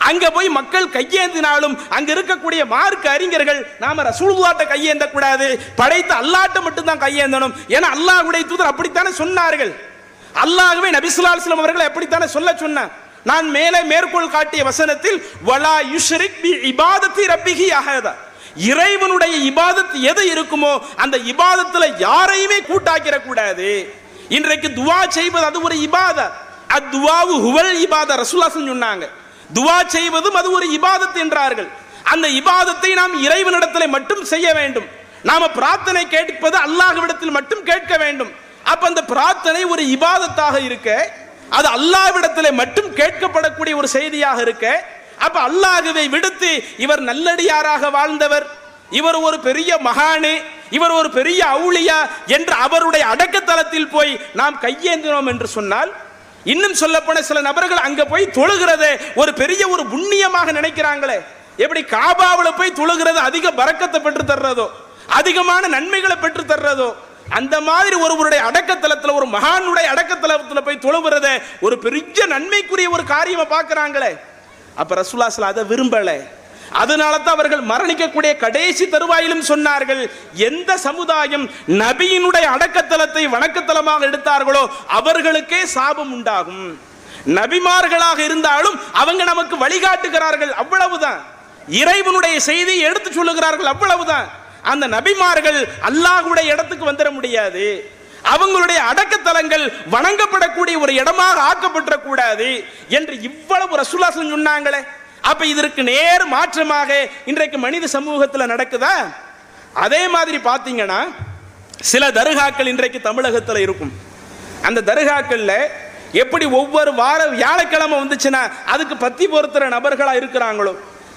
அங்க போய் மக்கள் கையேந்தினாலும் அங்க இருக்கக்கூடிய மார்க்க அறிஞர்கள் நாம ரசூலுல்லாஹ்ட்ட கையேந்த கூடாது, படைத்த அல்லாஹ்ட்ட மட்டும் தான் கையேந்தணும். ஏன்னா அல்லாஹ்வுடைய தூதர் அப்படித்தானே சொன்னார்கள். அல்லாஹ்வே நபி ஸல்லல்லாஹு அலைஹி வஸல்லம் அவர்களை அப்படித்தானே சொல்ல சொன்னார். நான் மேலே மேற்கோள் காட்டிய வசனத்தில் வலா யுஷ்ரிக் பி இபாதத்தி ரப்பிஹி அஹதா, இறைவனுடைய இபாதத் எது இருக்குமோ அந்த இபாதத்துல யாரையுமே கூட்டாக்கிற கூடாது. இன்றைக்கு துவா செய்வது அது ஒரு இபாதத், அத்வாவு ஹுவல் இபாதத் ரசூலுல்லாஹ் சொன்னாங்க. துவா செய்வதும் அது ஒரு இபாதத் என்றார்கள். அந்த இபாதத்தை நாம் இறைவனிடத்தில் மட்டும் செய்ய வேண்டும். நாம பிரார்த்தனை கேட்பது அல்லாஹ்விடத்தில் மட்டும் கேட்க வேண்டும். அப்ப அந்த பிரார்த்தனை ஒரு இபாதத்தாக இருக்க, அது அல்லாஹ்விடத்தில் மட்டும் கேட்கப்படக்கூடிய ஒரு செய்தியாக இருக்க, அப்ப அல்லாஹ்வை விடுத்து இவர் நல்லடியாராக வாழ்ந்தவர், இவர் ஒரு பெரிய மகானு, இவர் ஒரு பெரிய அவுலியா என்று அவருடைய அடக்கத்தலத்தில் போய் நாம் கையேந்தினோம் என்று சொன்னால், இன்னும் சொல்லப்போன சில நபர்கள் அங்க போய் தொழுகிறத ஒரு பெரிய ஒரு புண்ணியமாக நினைக்கிறாங்களே. எப்படி காபாவில் போய் தொழுகிறது அதிக பரக்கத்தை பெற்று தர்றதோ, அதிகமான நன்மைகளை பெற்று தர்றதோ, அந்த மாதிரி ஒருவருடைய அடக்கத்தலத்தில், ஒரு மகானுடைய அடக்கத்தலத்தில் போய் தொழுகிறத ஒரு பெரிய நன்மைக்குரிய ஒரு காரியமா பார்க்கிறாங்களே. அப்ப ரசூலுல்லாஹி ஸல்லல்லாஹு அலைஹி வஸல்லம் அதை விரும்பல. அதனால தான் அவர்கள் மரணிக்கக்கூடிய கடைசி தருவாயிலும் சொன்னார்கள், எந்த சமுதாயம் நபியினுடைய அடக்கத்தலத்தை வணக்கத்தலமாக எடுத்தார்களோ அவர்களுக்கே சாபம் உண்டாகும். நபிமார்களாக இருந்தாலும் அவங்க நமக்கு வழிகாட்டுகிறார்கள், அவ்வளவுதான். இறைவனுடைய செய்தியை எடுத்து சொல்லுகிறார்கள், அவ்வளவுதான். அந்த நபிமார்கள் அல்லாஹ்வுடைய இடத்துக்கு வந்துட முடியாது. அவங்களுடைய அடக்கத்தலங்கள் வணங்கப்படக்கூடிய ஒரு இடமாக ஆக்கப்பட்ட கூடாது என்று இவ்வளவு ரசூலுல்லாஹி ஸல்லல்லாஹு அலைஹி வஸல்லம் சொன்னாங்களே. அப்ப இதற்கு நேர் மாற்றமாக இன்றைக்கு மனித சமூகத்தில் நடக்குதா? அதே மாதிரி பார்த்தீங்கன்னா சில தர்காக்கள் இன்றைக்கு தமிழகத்தில் இருக்கும். அந்த தர்காக்கள்ல எப்படி ஒவ்வொரு வார வியாழக்கிழமை வந்துச்சுன்னா அதுக்கு பத்தி பொறுத்துற நபர்களா இருக்கிறாங்களோ,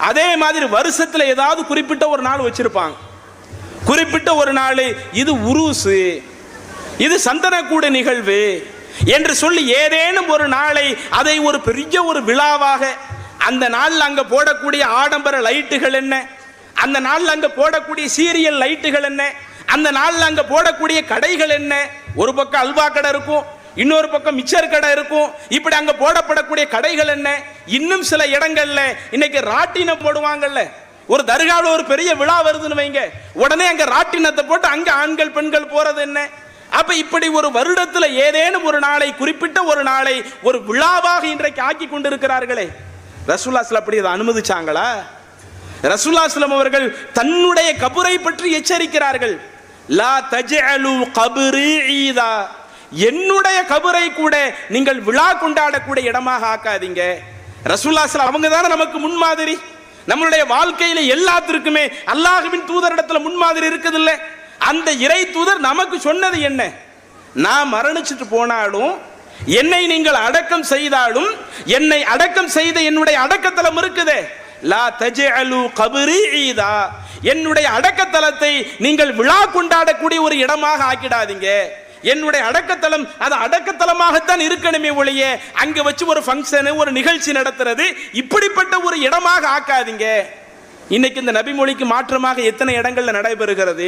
அதே மாதிரி வருஷத்துல ஏதாவது குறிப்பிட்ட ஒரு நாள் வச்சிருப்பாங்க. குறிப்பிட்ட ஒரு நாள் இது உருசு, இது சந்தனக்கூடு நிகழ்வு என்று சொல்லி ஏதேனும் ஒரு நாளை அதை ஒரு பெரிய ஒரு விழாவாக, அந்த நாளில் அங்க போடக்கூடிய ஆடம்பர லைட்டுகள் என்ன, அந்த நாளில் அங்க போடக்கூடிய சீரியல் லைட்டுகள் என்ன, அந்த நாளில் அங்க போடக்கூடிய கடைகள் என்ன, ஒரு பக்கம் அல்வா கடை இருக்கும், இன்னொரு பக்கம் மிச்சர் கடை இருக்கும், இப்படி அங்க போடப்படக்கூடிய கடைகள் என்ன. இன்னும் சில இடங்கள்ல இன்னைக்கு ராட்டினம் போடுவாங்கல்ல, ஒரு தர்காவில் ஒரு பெரிய விழா வருதுன்னு வைங்க, உடனே அங்க ராட்டினத்தை போட்டு அங்க ஆண்கள் பெண்கள் போறது என்ன. அப்ப இப்படி ஒரு வருடத்துல ஏதேனும் ஒரு நாளை, குறிப்பிட்ட ஒரு நாளை ஒரு விழாவாக இன்றைக்கு ஆக்கி கொண்டிருக்கிறார்களே. ரசூலுல்லாஹி ஸல்லல்லாஹு அப்படி அதை அனுமதிச்சாங்களா? ரசூலுல்லாஹி ஸல்லல்லாஹு அவர்கள் தன்னுடைய கபரை பற்றி எச்சரிக்கிறார்கள். லா தஜஅலு கபரி ஈதா, என்னுடைய கபரை கூட நீங்கள் விழா கொண்டாடக்கூடிய இடமாக ஆக்காதீங்க. ரசூலுல்லாஹி ஸல்லல்லாஹு அவங்க தானே நமக்கு முன்மாதிரி. நம்மளுடைய வாழ்க்கையில எல்லாத்திற்குமே அல்லாஹ்வின் தூதரிடத்துல முன்மாதிரி இருக்குது இல்ல. அந்த இறை தூதர் நமக்கு சொன்னது என்ன? நான் மரணிச்சுட்டு போனாலும், என்னை நீங்கள் அடக்கம் செய்தாலும், என்னை அடக்கம் செய்த என்னுடைய அடக்கத்தலம் இருக்குதே, லா தஜஅலு கபரி ஈதா, என்னுடைய அடக்கத்தலத்தை நீங்கள் விழா கொண்டாடக்கூடிய ஒரு இடமாக ஆக்கிடாதீங்க. என்னுடைய அடக்கத்தலம் அது அடக்கத்தலமாகத்தான் இருக்கணுமே ஒழிய அங்க வச்சு ஒரு ஃபங்க்ஷன், ஒரு நிகழ்ச்சி நடத்துறது இப்படிப்பட்ட ஒரு இடமாக ஆக்காதீங்க இன்னைக்கு இந்த நபிமொழிக்கு மாற்றமாக எத்தனை இடங்கள்ல நடைபெறுகிறது?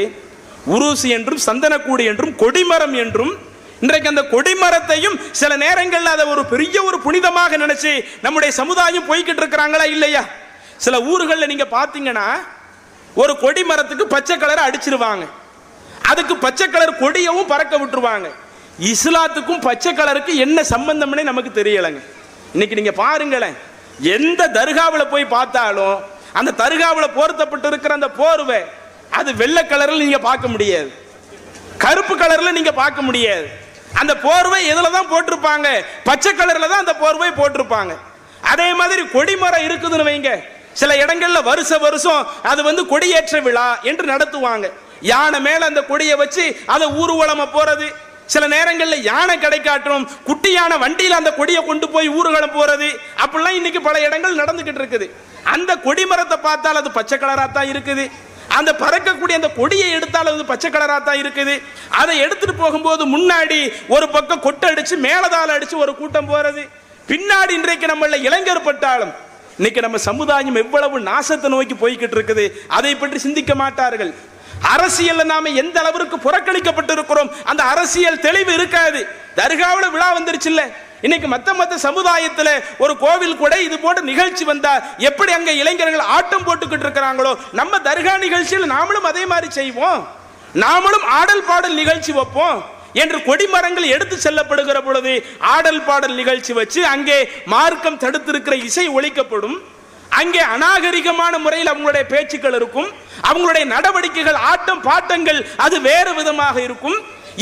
உருசு என்றும் சந்தனக்கூடு என்றும் கொடிமரம் என்றும், இன்றைக்கு அந்த கொடிமரத்தையும் சில நேரங்களில் அதை ஒரு பெரிய ஒரு புனிதமாக நினைச்சு நம்முடைய சமுதாயம் போய்கிட்டு இருக்கிறாங்களா இல்லையா? சில ஊர்களில் நீங்க பாத்தீங்கன்னா ஒரு கொடிமரத்துக்கு பச்சை கலரை அடிச்சிருவாங்க, அதுக்கு பச்சை கலர் கொடியவும் பறக்க விட்டுருவாங்க. இஸ்லாத்துக்கும் பச்சை கலருக்கு என்ன சம்பந்தம்னே நமக்கு தெரியலைங்க. இன்னைக்கு நீங்க பாருங்களேன், எந்த தர்காவில் போய் பார்த்தாலும் அந்த தர்காவில் போர்த்தப்பட்டு இருக்கிற அந்த போர்வை அது வெள்ளை கலர்ல நீங்க பார்க்க முடியாது, கருப்பு கலர்ல நீங்க பார்க்க முடியாது. அந்த போர்வை எதுல தான் போட்டிருப்பாங்க? பச்சை கலர்ல தான் அந்த போர்வை போட்டிருப்பாங்க. அதே மாதிரி கொடிமரம் இருக்குதுன்னு வைங்க, சில இடங்கள்ல வருஷம் அது வந்து கொடியேற்ற விழா என்று நடத்துவாங்க. யானை மேல அந்த கொடியை வச்சு அதை ஊர்வலமா போறது, சில நேரங்களில் யானை கிடைக்காட்டும் குட்டி யானை வண்டியில் அந்த கொடியை கொண்டு போய் ஊர்வலம் போறது, அப்படிலாம் இன்னைக்கு பல இடங்கள் நடந்துகிட்டு இருக்குது. அந்த கொடிமரத்தை பார்த்தால் அது பச்சை கலரா தான் இருக்குது, அந்த பறக்கக்கூடிய அந்த கொடியை எடுத்தால் அது பச்சை கலரா தான் இருக்குது. அதை எடுத்துட்டு போகும்போது முன்னாடி ஒரு பக்கம் கொட்டை அடிச்சு மேலதால அடிச்சு ஒரு கூட்டம் போறது, பின்னாடி இன்றைக்கு நம்மள இளைஞர் பட்டாலும் இன்னைக்கு நம்ம சமுதாயம் எவ்வளவு நாசத்தை நோக்கி போய்கிட்டு இருக்குது, அதை பற்றி சிந்திக்க மாட்டார்கள். அரசியல் நாம எந்த அளவிற்கு புறக்கணிக்கப்பட்டு இருக்கிறோம், அந்த அரசியல் தெளிவு இருக்காது. தர்காவில் விழா வந்துருச்சு இல்ல, இன்னைக்கு மத்த சமுதாயத்தில் ஒரு கோவில் கூட இது போன்ற நிகழ்ச்சி வந்தா எப்படி அங்க இளைஞர்கள் ஆட்டம் போட்டுக்கிட்டு இருக்கிறாங்களோ, நம்ம தர்கா நிகழ்ச்சியில் நாமளும் அதே மாதிரி செய்வோம், நாமளும் ஆடல் பாடல் நிகழ்ச்சி வைப்போம் என்று கொடிமரங்கள் எடுத்து செல்லப்படுகிற பொழுது ஆடல் பாடல் நிகழ்ச்சி வச்சு அங்கே மார்க்கம் தடுத்திருக்கிற இசை ஒலிக்கப்படும், அங்கே அநாகரிகமான முறையில் அவங்களுடைய பேச்சுக்கள் இருக்கும், அவங்களுடைய நடவடிக்கைகள் ஆட்டம் பாட்டங்கள் அது வேறு விதமாக இருக்கும்.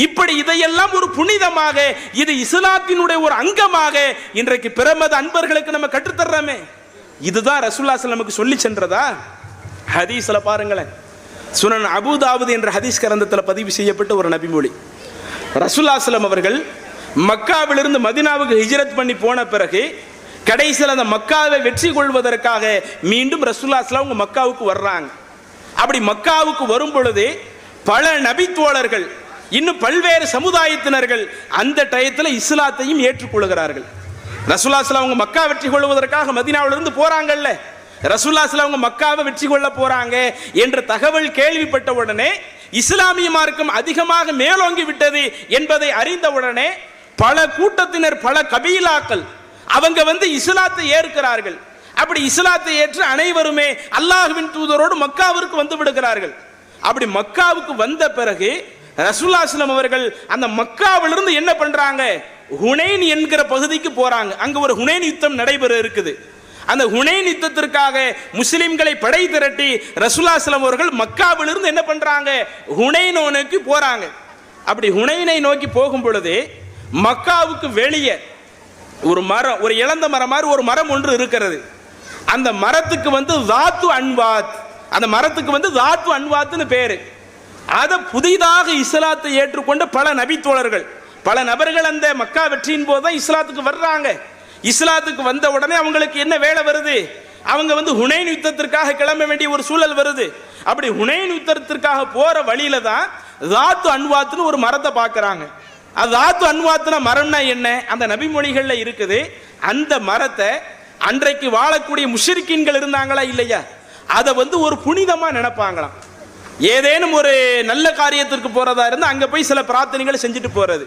இப்படி இதையெல்லாம் ஒரு புனிதமாக, இது இஸ்லாத்தினுடைய ஒரு அங்கமாக இன்றைக்கு பிரமத அன்பர்களுக்கு நம்ம கற்றுத்தர்றோமே. இதுதான் ரசூலுல்லாஹி நமக்கு சொல்லி சென்றதா? ஹதீஸ்ல பாருங்களேன், சுனன் அபூதாவுத் என்ற ஹதீஸ் கிரந்தத்தில் பதிவு செய்யப்பட்ட ஒரு நபிமொழி. ரசூலுல்லாஹி அவர்கள் மக்காவிலிருந்து மதீனாவுக்கு ஹிஜ்ரத் பண்ணி போன பிறகு கடைசியில் அந்த மக்காவை வெற்றி கொள்வதற்காக மீண்டும் ரசூலுல்லாஹி அவங்க மக்காவுக்கு வர்றாங்க. அப்படி மக்காவுக்கு வரும் பொழுது பல நபித்தோழர்கள் இன்னும் பல்வேறு சமுதாயத்தினர்கள் அந்த டயத்தில் இஸ்லாத்தையும் ஏற்றுக்கொள்கிறார்கள். ரசூலுல்லாஹி அவங்க மக்கா வெற்றி கொள்வதற்காக மதீனாவிலிருந்து போறாங்கல்ல, ரசூலுல்லாஹி அவங்க மக்காவை வெற்றி கொள்ள போறாங்க என்ற தகவல் கேள்விப்பட்ட உடனே இஸ்லாமிய மார்க்கம் அதிகமாக மேலோங்கி விட்டது என்பதை அறிந்த உடனே பல கூட்டத்தினர், பல கபீலாக்கள் அவங்க வந்து இஸ்லாத்தை ஏற்கிறார்கள். அப்படி இஸ்லாத்தை ஏற்று அனைவருமே அல்லாஹ்வின் தூதரோடு மக்காவிற்கு வந்து விடுகிறார்கள். அப்படி மக்காவுக்கு வந்த பிறகு ரசூலுல்லாஹி அவர்கள் அந்த மக்காவிலிருந்து என்ன பண்றாங்க, ஹுனைன் என்கிற பகுதிக்கு போறாங்க. அங்க ஒரு ஹுனைன் யுத்தம் நடைபெற இருக்குது. அந்த ஹுனைன் யுத்தத்திற்காக முஸ்லிம்களை படை திரட்டி ரசூலுல்லாஹி அவர்கள் மக்காவிலிருந்து என்ன பண்றாங்க, ஹுனைனோனுக்கு போறாங்க. அப்படி ஹுனைனை நோக்கி போகும் பொழுது மக்காவுக்கு வெளியே ஒரு மரம், ஒரு இளந்த மரம் மாதிரி ஒரு மரம் ஒன்று இருக்கிறது. அந்த மரத்துக்கு வந்து தாத்து அன்வாத், அந்த மரத்துக்கு வந்து தாத்து அன்வாத்னு பேரு. அதை புதிதாக இஸ்லாத்தை ஏற்றுக்கொண்ட பல நபித்தோழர்கள், பல நபர்கள் அந்த மக்கா வெற்றியின் போது தான் இஸ்லாத்துக்கு வர்றாங்க. இஸ்லாத்துக்கு வந்த உடனே அவங்களுக்கு என்ன வேலை வருது, அவங்க வந்து ஹுனைன் யுத்தத்திற்காக கிளம்ப வேண்டிய ஒரு சூழல் வருது. அப்படி ஹுனைன் யுத்தத்திற்காக போற வழியில தான் தாத்து அன்வாத்னு ஒரு மரத்தை பார்க்கறாங்க. அது தாத்து அன்வாத்னா மரம்னா என்ன, அந்த நபிமொழிகள்ல இருக்குது. அந்த மரத்தை அன்றைக்கு வாழக்கூடிய முஷ்ரிக்கீன்கள் இருந்தாங்களா இல்லையா, அதை வந்து ஒரு புனிதமா நினைப்பாங்களாம். ஏதேனும் ஒரு நல்ல காரியத்திற்கு போறதா இருந்தா அங்க போய் சில பிரார்த்தனைகளை செஞ்சுட்டு போறது,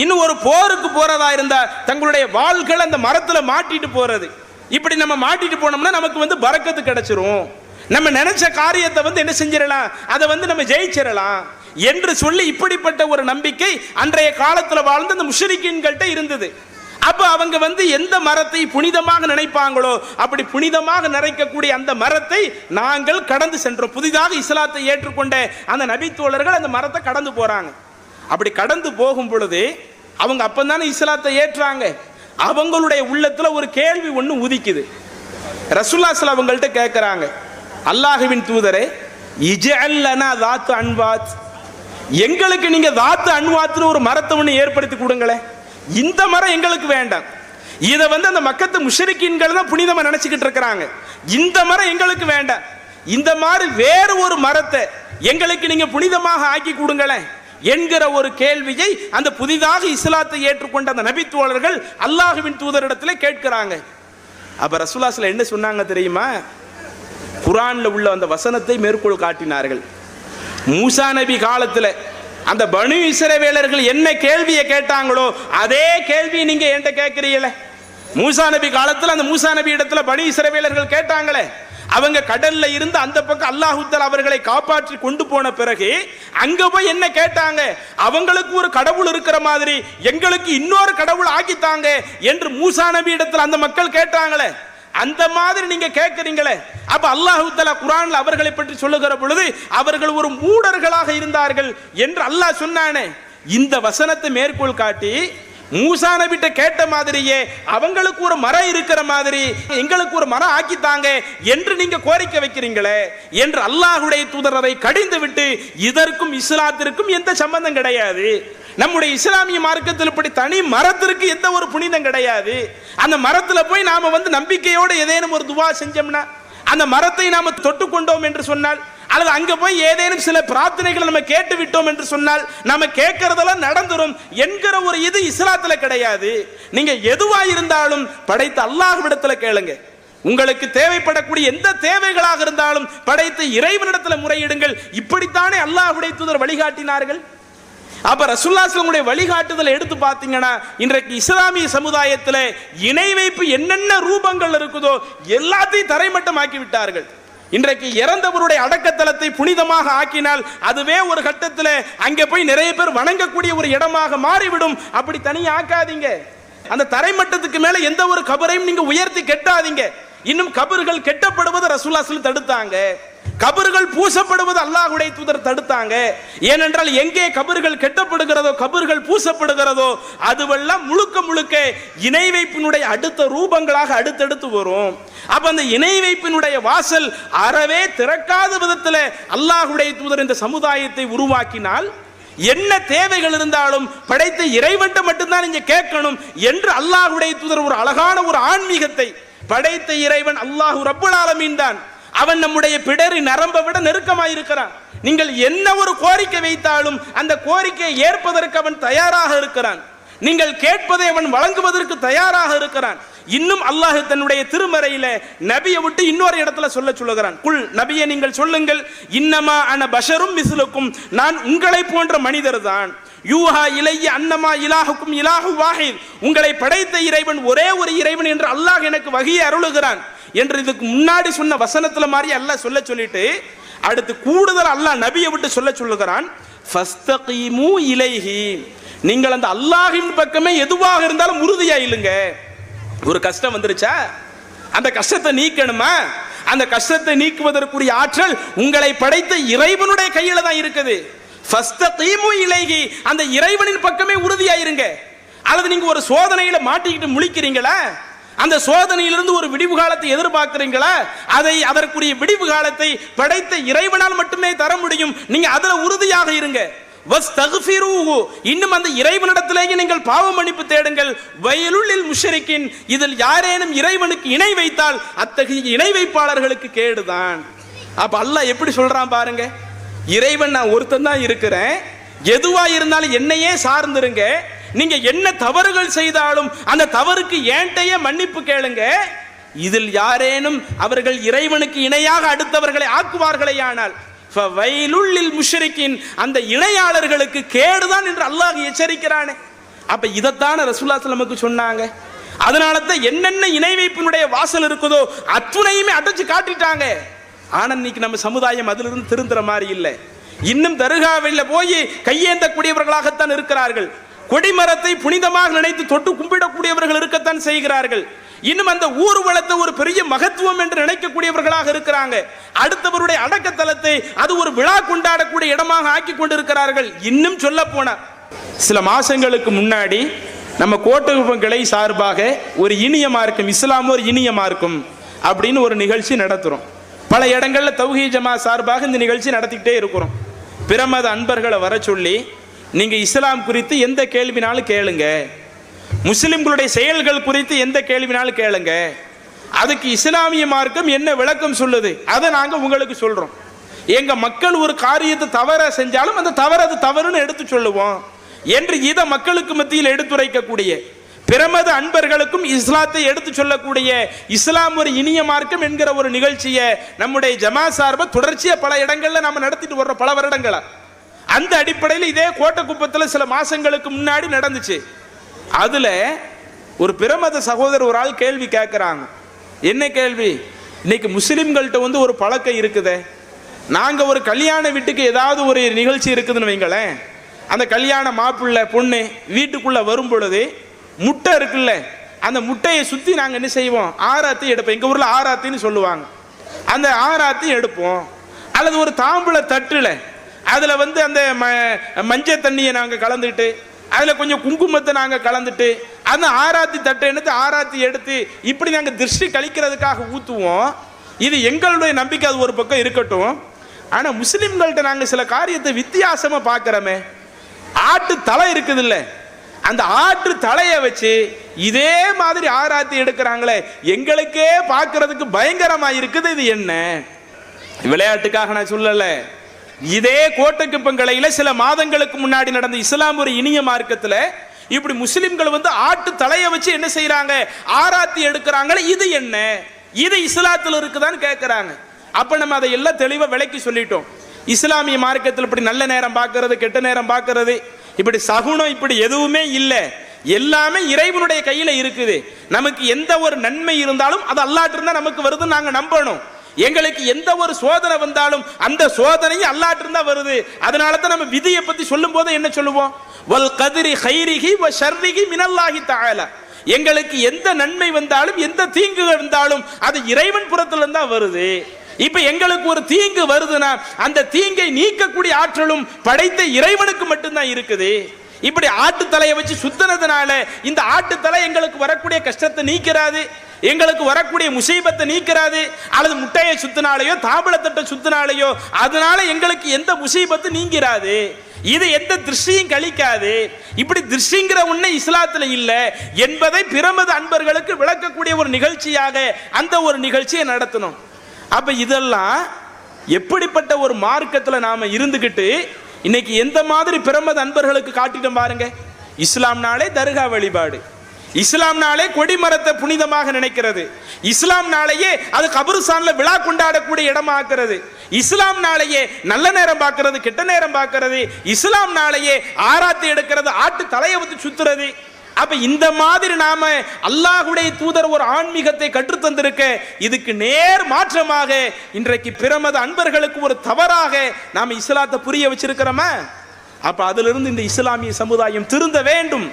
இன்னும் ஒரு போருக்கு போறதா இருந்தா தங்களுடைய வாள்கள் அந்த மரத்துல மாட்டிட்டு போறது. இப்படி நம்ம மாட்டிட்டு போனோம்னா நமக்கு வந்து பரக்கத்து கிடைச்சிரும், நம்ம நினைச்ச காரியத்தை வந்து என்ன செஞ்சிடலாம், அதை வந்து நம்ம ஜெயிச்சிடலாம் என்று சொல்லி இப்படிப்பட்ட ஒரு நம்பிக்கை அன்றைய காலத்தில் வாழ்ந்த அந்த முஷ்ரிக்கீன்கள்ட்ட இருந்தது. அப்ப அவங்க வந்து எந்த மரத்தை புனிதமாக நினைப்பாங்களோ அப்படி புனிதமாக நினைக்கக்கூடிய அந்த மரத்தை நாங்கள் கடந்து சென்றோம். புதிதாக இஸ்லாத்தை ஏற்றுக்கொண்ட அந்த நபித்தோழர்கள் அந்த மரத்தை கடந்து போறாங்க. அப்படி கடந்து போகும் பொழுது அவங்க அப்பந்தானே இஸ்லாத்தை ஏற்றாங்க, அவங்களுடைய உள்ளத்துல ஒரு கேள்வி ஒண்ணு உதிக்குது. ரசூலுல்லாஹி அவங்கள்ட்ட கேட்கிறாங்க, அல்லாஹ்வின் தூதரே, இஜஅல் லனா தாத்து அன்வாத், எங்களுக்கு நீங்க தாத்து அன்வாத்னு ஒரு மரத்தை ஒன்று ஏற்படுத்தி கொடுங்களேன், இந்த மரம் எங்களுக்கு வேண்டாம், இதை வந்து அந்த மக்கத்து முஷ்ரிக்கீன்கள் தான் புனிதமா நினைச்சுக்கிட்டு இருக்கிறாங்க, இந்த மரம் எங்களுக்கு வேண்டாம், இந்த மாதிரி வேறு ஒரு மரத்தை எங்களுக்கு நீங்க புனிதமாக ஆக்கி கொடுங்களேன் என்கிற ஒரு கேள்வியை அந்த புதிதாக இஸ்லாத்தை ஏற்றுக்கொண்ட அந்த நபித்தோழர்கள் அல்லாஹ்வின் தூதரிடத்தில் கேட்கிறாங்க. அப்ப ரசூலுல்லாஹி என்ன சொன்னாங்க தெரியுமா, குர்ஆன்ல உள்ள அந்த வசனத்தை மேற்கோள் காட்டினார்கள். மூசா நபி காலத்தில் அந்த பனு இஸ்ரவேலர்கள் என்ன கேள்வியை கேட்டாங்களோ அதே கேள்வியை நீங்க என்கிட்ட கேட்கிறீங்களே. மூசா நபி காலத்தில் அந்த மூசா நபி இடத்துல பனு இஸ்ரவேலர்கள் கேட்டாங்களே, அவங்க கடல்ல இருந்து அந்த பக்கம் அல்லாஹ் தஆலா அவர்களை காப்பாற்றி கொண்டு போன பிறகு அங்க போய் என்ன கேட்டாங்க, அவங்களுக்கு ஒரு கடவுள் இருக்கிற மாதிரி எங்களுக்கு இன்னொரு கடவுள் ஆக்கித்தாங்க என்று மூசா நபி இடத்துல அந்த மக்கள் கேட்டாங்களே, அந்த மாதிரி நீங்க கேட்கிறீங்களே. அப்ப அல்லாஹ் தஆலா குர்ஆன்ல அவர்களை பற்றி சொல்லுகிற பொழுது அவர்கள் ஒரு மூடர்களாக இருந்தார்கள் என்று அல்லாஹ் சொன்னானே. இந்த வசனத்தை மேற்கோள் காட்டி மூசா நபிட்ட கேட்ட மாதிரியே அவங்களுக்கு ஒரு மரம் இருக்கிற மாதிரி எங்களுக்கு ஒரு மரம் ஆக்கித்தாங்க என்று நீங்க கோரிக்கை வைக்கிறீங்களே என்று அல்லாஹ்வுடைய தூதர் அதை கடிந்து விட்டு, இதற்கும் இஸ்லாத்திற்கும் எந்த சம்பந்தம் கிடையாது, நம்முடைய இஸ்லாமிய மார்க்கத்தில் இப்படி தனி மரத்திற்கு எந்த ஒரு புனிதம் கிடையாது, அந்த மரத்துல போய் நாம நம்பிக்கையோட ஏதேனும் ஒரு துவா செஞ்சோம்னா, அந்த மரத்தை நாம தொட்டு கொண்டோம் என்று சொன்னால், அல்லது அங்க போய் ஏதேனும் சில பிரார்த்தனைகளை நம்ம கேட்டு விட்டோம் என்று சொன்னால் நம்ம கேட்கறதெல்லாம் நடந்துரும் என்கிற ஒரு இது இஸ்லாத்துல கிடையாது. நீங்க எதுவா இருந்தாலும் படைத்த அல்லாஹ்விடத்துல கேளுங்க. உங்களுக்கு தேவைப்படக்கூடிய எந்த தேவைகளாக இருந்தாலும் படைத்த இறைவனிடத்துல முறையிடுங்கள். இப்படித்தானே அல்லாஹ்வுடைய தூதர் வழிகாட்டினார்கள். அப்ப ரசூலுல்லாஹி ஸல்லல்லாஹு அலைஹி வஸல்லம் வழிகாட்டுதலை எடுத்து பார்த்தீங்கன்னா இன்றைக்கு இஸ்லாமிய சமுதாயத்தில் இணை வைப்பு என்னென்ன ரூபங்கள் இருக்குதோ எல்லாத்தையும் தரைமட்டமாக்கி விட்டார்கள். இன்றைக்கு இறந்தவருடைய அடக்கத்தலத்தை புனிதமாக ஆக்கினால் அதுவே ஒரு கட்டத்தில் அங்கே போய் நிறைய பேர் வணங்கக்கூடிய ஒரு இடமாக மாறிவிடும். அப்படி தனியாக ஆக்காதீங்க. அந்த தரைமட்டத்துக்கு மேல எந்த ஒரு கபரையும் நீங்க உயர்த்தி கெட்டாதீங்க. இன்னும் கபர்கள் கெட்டப்படுவது ரசூலுல்லாஹி ஸல்லல்லாஹு அலைஹி வஸல்லம் தடுத்தாங்க. கபர்கள் பூசப்படுவது அல்லாஹ்வுடைய தூதர் தடுத்தாங்க. ஏனென்றால் எங்கே கபர்கள் கெட்டப்படுகிறதோ கபர்கள் பூசப்படுகிறதோ அதுவெல்லாம் முழுக்க முழுக்க இணை வைப்பினுடைய அடுத்த ரூபங்களாக அடுத்தடுத்து வரும். அப்ப அந்த இணை வைப்பினுடைய வாசல் அறவே திறக்காத விதத்தில் அல்லாஹ்வுடைய தூதர் இந்த சமுதாயத்தை உருவாக்கினால் என்ன தேவைகள் இருந்தாலும் படைத்த இறைவன்ட்ட மட்டும்தான் நீங்க கேட்கணும் என்று அல்லாஹ்வுடைய தூதர் ஒரு அழகான ஒரு ஆன்மீகத்தை, படைத்த இறைவன் அல்லாஹ் ரப்புல் ஆலமீன் தான், அவன் நம்முடைய பிடரி நரம்பை விட நெருக்கமாக இருக்கிறான். நீங்கள் என்ன ஒரு கோரிக்கை வைத்தாலும் அந்த கோரிக்கையை ஏற்பதற்கு அவன் தயாராக இருக்கிறான். நீங்கள் கேட்பதை அவன் வழங்குவதற்கு தயாராக இருக்கிறான். இன்னும் அல்லாஹ் தன்னுடைய திருமறையில நபியை விட்டு இன்னொரு இடத்துல சொல்லுகிறான். குல் நபியை நீங்கள் சொல்லுங்கள், இன்னமா அன பஷரும் மிஸ்லுக்கும், நான் உங்களை போன்ற மனிதர் தான். யூஹா இலைய அன்னமா இலாஹுக்கும் இலாஹு வாஹித், உங்களை படைத்த இறைவன் ஒரே ஒரு இறைவன் என்று அல்லாஹ் எனக்கு வகியை அருளுகிறான் என்று இதுக்கு முன்னாடி சொன்ன வசனத்துல மாதிரி அல்லாஹ் சொல்லிட்டு அடுத்து கூடுதல் அல்லாஹ் நபியை விட்டு சொல்லுகிறான். ஃபஸ்தகீமு இலைஹி, நீங்கள் அந்த அல்லாஹ்வின் பக்கமே எதுவாக இருந்தாலும் உறுதியா இல்லுங்க. ஒரு கஷ்டம் வந்துருச்சா, அந்த கஷ்டத்தை நீக்கணுமா, அந்த கஷ்டத்தை நீக்குவதற்குரிய ஆற்றல் உங்களை படைத்த இறைவனுடைய கையில தான் இருக்குது. ஃபஸ்தகீமு இலைஹி, அந்த இறைவனின் பக்கமே உறுதியா இருங்க. அல்லது நீங்க ஒரு சோதனையில மாட்டிக்கிட்டு முழிக்கிறீங்களா, அந்த சோதனையிலிருந்து ஒரு விடிவு காலத்தை எதிர்பார்க்கிறீங்களா, அதற்குரிய விடிவு காலத்தை படைத்த இறைவனால் மட்டுமே தர முடியும். நீங்க அதுல உறுதியாக இருங்க. வஸ்தக்ஃபிரூஹு, இன்னும் அந்த இறைவனிடத்திலேயே நீங்கள் பாவ மன்னிப்பு தேடுங்கள். வயலுல் முஷ்ரிக்கின், இதில் யாரேனும் இறைவனுக்கு இணை வைத்தால் அத்தகைய இணை வைப்பாளர்களுக்கு கேடுதான். அப்ப அல்லாஹ் எப்படி சொல்றான் பாருங்க, இறைவன் நான் ஒருத்தன் தான் இருக்கிறேன், எதுவா இருந்தாலும் என்னையே சார்ந்திருங்க. நீங்க என்ன தவறுகள் செய்தாலும் அந்த தவறுக்கு ஏன்டையே மன்னிப்பு கேளுங்க. இதில் யாரேனும் அவர்கள் இறைவனுக்கு இணையாக அடுத்தவர்களை ஆக்குவார்களேயானால் ஃபவைலுல் முஷ்ரிக்கின், அந்த இணையாளர்களுக்கு கேடுதான் என்று அல்லாஹ் எச்சரிக்கிறானே. அப்ப இதைத்தான ரசூலுல்லாஹி ஸல்லல்லாஹு அலைஹி வஸல்லம் சொன்னாங்க. அதனால தான் என்னென்ன இணை வைப்பினுடைய வாசல் இருக்குதோ அத்துணையுமே அடைச்சு காட்டிட்டாங்க. ஆனா இன்னைக்கு நம்ம சமுதாயம் அதிலிருந்து திருந்துற மாதிரி இல்லை. இன்னும் தர்காவில் போய் கையேந்தக்கூடியவர்களாகத்தான் இருக்கிறார்கள். கொடிமரத்தை புனிதமாக நினைத்து தொட்டு கும்பிடக்கூடியவர்கள் இருக்கத்தான் செய்கிறார்கள். இன்னும் அந்த ஊர்வலத்தை ஒரு பெரிய மகத்துவம் என்று நினைக்கக்கூடியவர்களாக இருக்கிறாங்க. அடுத்தவருடைய அடக்கத்தலத்தை அது ஒரு விழா கொண்டாடக்கூடிய இடமாக ஆக்கி கொண்டிருக்கிறார்கள். இன்னும் சொல்ல போனா சில மாசங்களுக்கு முன்னாடி நம்ம கோட்டகுப்பம் கிளை சார்பாக ஒரு இனிய மார்க்கம், இஸ்லாம் ஒரு இனிய மார்க்கம் அப்படின்னு ஒரு நிகழ்ச்சி நடத்துறோம். பல இடங்கள்ல தௌஹீத் ஜமாத் சார்பாக இந்த நிகழ்ச்சி நடத்திக்கிட்டே இருக்கிறோம். பிரமத அன்பர்களை வர சொல்லி நீங்க இஸ்லாம் குறித்து எந்த கேள்வினாலும் கேளுங்க, முஸ்லிம்களுடைய செயல்கள் குறித்து எந்த கேள்வினாலும் கேளுங்க, அதுக்கு இஸ்லாமிய மார்க்கம் என்ன விளக்கம் சொல்லுது அதை நாங்க உங்களுக்கு சொல்றோம். எங்க மக்கள் ஒரு காரியத்தை தவற செஞ்சாலும் அந்த தவறு அது தவறுன்னு எடுத்து சொல்லுவோம் என்று இதை மக்களுக்கு மத்தியில் எடுத்துரைக்கக்கூடிய பிரமத அன்பர்களுக்கும் இஸ்லாத்தை எடுத்து சொல்லக்கூடிய இஸ்லாம் ஒரு இனிய மார்க்கம் என்கிற ஒரு நிகழ்ச்சியை நம்முடைய ஜமாத் சார்பா தொடர்ச்சியா பல இடங்கள்ல நாம நடத்திட்டு வர்றோம், பல வருடங்களா. அந்த அடிப்படையில் இதே கோட்டக்குப்பத்தில் சில மாசங்களுக்கு முன்னாடி நடந்துச்சு. அதுல ஒரு பிரமத சகோதரர் ஒரு ஆள் கேள்வி கேட்கிறாங்க. என்ன கேள்வி? இன்னைக்கு முஸ்லிம்கள்ட்ட ஒரு பழக்கம் இருக்குதே, நாங்க ஒரு கல்யாண வீட்டுக்கு ஏதாவது ஒரு நிகழ்ச்சி இருக்குதுன்னு வைங்களேன், அந்த கல்யாண மாப்பிள்ளை பொண்ணு வீட்டுக்குள்ள வரும் பொழுது முட்டை இருக்குல்ல, அந்த முட்டையை சுத்தி நாங்க என்ன செய்வோம், ஆராத்தி எடுப்போம். எங்க ஊர்ல ஆராத்தின்னு சொல்லுவாங்க. அந்த ஆராத்தி எடுப்போம். அல்லது ஒரு தாம்பூல தட்டுல அதுல அந்த மஞ்சள் தண்ணியை நாங்க கலந்துட்டு, அதுல கொஞ்சம் குங்குமத்தை நாங்க கலந்துட்டு, அந்த ஆராத்தி தட்டை எடுத்து ஆராத்தி எடுத்து இப்படி நாங்க திருஷ்டி கழிக்கிறதுக்காக ஊத்துவோம். இது எங்களுடைய நம்பிக்கை, அது ஒரு பக்கம் இருக்கட்டும். ஆனா முஸ்லிம்கள்ட்ட நாங்க சில காரியத்தை வித்தியாசமா பார்க்கிறோமே. ஆட்டு தலை இருக்குது இல்ல, அந்த ஆட்டு தலையை வச்சு இதே மாதிரி ஆராத்தி எடுக்கிறாங்களே, எங்களுக்கே பார்க்கிறதுக்கு பயங்கரமா இருக்குது. இது என்ன? விளையாட்டுக்காக நான் சொல்லல. இதே கோட்டக்குப்பங்களையில சில மாதங்களுக்கு முன்னாடி நடந்த இஸ்லாம் ஒரு இனிய மார்க்கத்துல இப்படி முஸ்லிம்கள் ஆட்டு தலையை வச்சு என்ன செய்யறாங்க, ஆராத்தி எடுக்கிறாங்களே, இது என்ன? இது இஸ்லாத்துல இருக்குதான்னு கேட்கிறாங்க. அப்ப நம்ம அதை எல்லாம் தெளிவா விளக்கி சொல்லிட்டோம். இஸ்லாமிய மார்க்கத்தில் இப்படி நல்ல நேரம் பார்க்கிறது, கெட்ட நேரம் பார்க்கிறது, இப்படி சகுனம் இப்படி எதுவுமே இல்லை. எல்லாமே இறைவனுடைய கையில இருக்குது. நமக்கு எந்த ஒரு நன்மை இருந்தாலும் அது அல்லாஹ்ட்ட இருந்தா நமக்கு வருதுன்னு நாங்க நம்பணும். எங்களுக்கு எந்த ஒரு சோதனை வந்தாலும் அந்த சோதனையும் அல்லாஹ்ட்ட இருந்தா வருது. அதனால தான் நம்ம விதியை பத்தி சொல்லும் போது என்ன சொல்லுவோம், வல் கத்ரி கைரிஹி வ ஷர்ரிஹி மினல்லாஹி தஆலா. எங்களுக்கு எந்த நன்மை வந்தாலும் எந்த தீங்கு வந்தாலும் அது இறைவன் புறத்துல இருந்தா வருது. இப்ப எங்களுக்கு ஒரு தீங்கு வருதுன்னா அந்த தீங்கை நீக்கக்கூடிய ஆற்றலும் படைத்த இறைவனுக்கு மட்டும்தான் இருக்குது. இப்படி ஆட்டு தலையை வச்சு சுத்தினதுனால இந்த ஆட்டு தலை எங்களுக்கு வரக்கூடிய கஷ்டத்தை நீக்கிறாது, எங்களுக்கு வரக்கூடிய முசீபத்தை நீக்கிறாது. அல்லது முட்டையை சுத்தினாலேயோ தாம்பளத்தட்டை சுத்தினாலேயோ அதனால எங்களுக்கு எந்த முசீபத்து நீங்கிறாது. இது எந்த திருஷ்டியும் கழிக்காது. இப்படி திருஷ்டிங்கிற உண்மை இஸ்லாத்துல இல்ல என்பதை பிரமத அன்பர்களுக்கு விளக்கக்கூடிய ஒரு நிகழ்ச்சியாக அந்த ஒரு நிகழ்ச்சியை நடத்தணும். அப்ப இதெல்லாம் எப்படிப்பட்ட ஒரு மார்க்கத்துல நாம இருந்துகிட்டு இன்னைக்கு எந்த மாதிரி பிரமத அன்பர்களுக்கு காட்டிட்டோம் பாருங்க. இஸ்லாம்னாலே தர்கா வழிபாடு, இஸ்லாம்னாலே கொடிமரத்தை புனிதமாக நினைக்கிறது, இஸ்லாம்னாலேயே அது கபருஸ்தான்ல விழா கொண்டாடக்கூடிய இடமாக்குறது, இஸ்லாம்னாலேயே நல்ல நேரம் பார்க்கிறது, கெட்ட நேரம் பார்க்கிறது, இஸ்லாம்னாலேயே ஆராத்தி எடுக்கிறது, ஆட்டு தலையை வந்து சுத்துறது. அப்ப இந்த மாதிரி நாம அல்லாஹ்வுடைய தூதர் ஒரு ஆன்மீகத்தை கற்றுத்தந்திருக்க இதுக்கு நேர் மாற்றமாக இன்றைக்கு பிரமத அன்பர்களுக்கு ஒரு தவறாக நாம இஸ்லாத்தை புரிய வச்சிருக்கிறோமா? அப்ப அதிலிருந்து இந்த இஸ்லாமிய சமுதாயம் திருந்த வேண்டும்.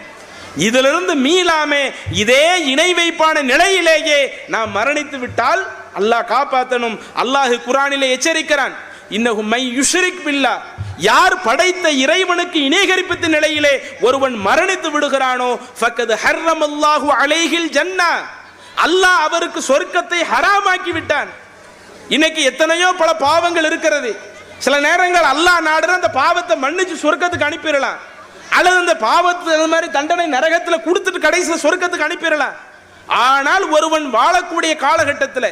இதிலிருந்து மீளாமே இதே இணை வைப்பான நிலையிலேயே நாம் மரணித்து விட்டால் அல்லாஹ் காப்பாற்றணும். அல்லாஹ் குர்ஆனிலே எச்சரிக்கிறான், இன்னஹு மை யுஷ்ரிக் பில்லாஹ், யார் படைத்த இறைவனுக்கு இணைகரிப்பித்த நிலையிலே ஒருவன் மரணித்து விடுகிறானோ ஃபக்கத் ஹர்ரமல்லாஹு அலைஹில் ஜன்னா, அல்லாஹ் அவருக்கு சொர்க்கத்தை ஹராமாக்கி விட்டான். இன்னைக்கு எத்தனையோ பல பாவங்கள் இருக்கிறது. சில நேரங்கள் அல்லாஹ் நாடுற அந்த பாவத்தை மன்னிச்சு சொர்க்கத்துக்கு அனுப்பிடலாம், அல்லது அந்த பாவத்து மாதிரி தண்டனை நரகத்தில் கொடுத்துட்டு கடைசியில் சொர்க்கத்துக்கு அனுப்பிடலாம். ஆனால் ஒருவன் வாழக்கூடிய காலகட்டத்தில்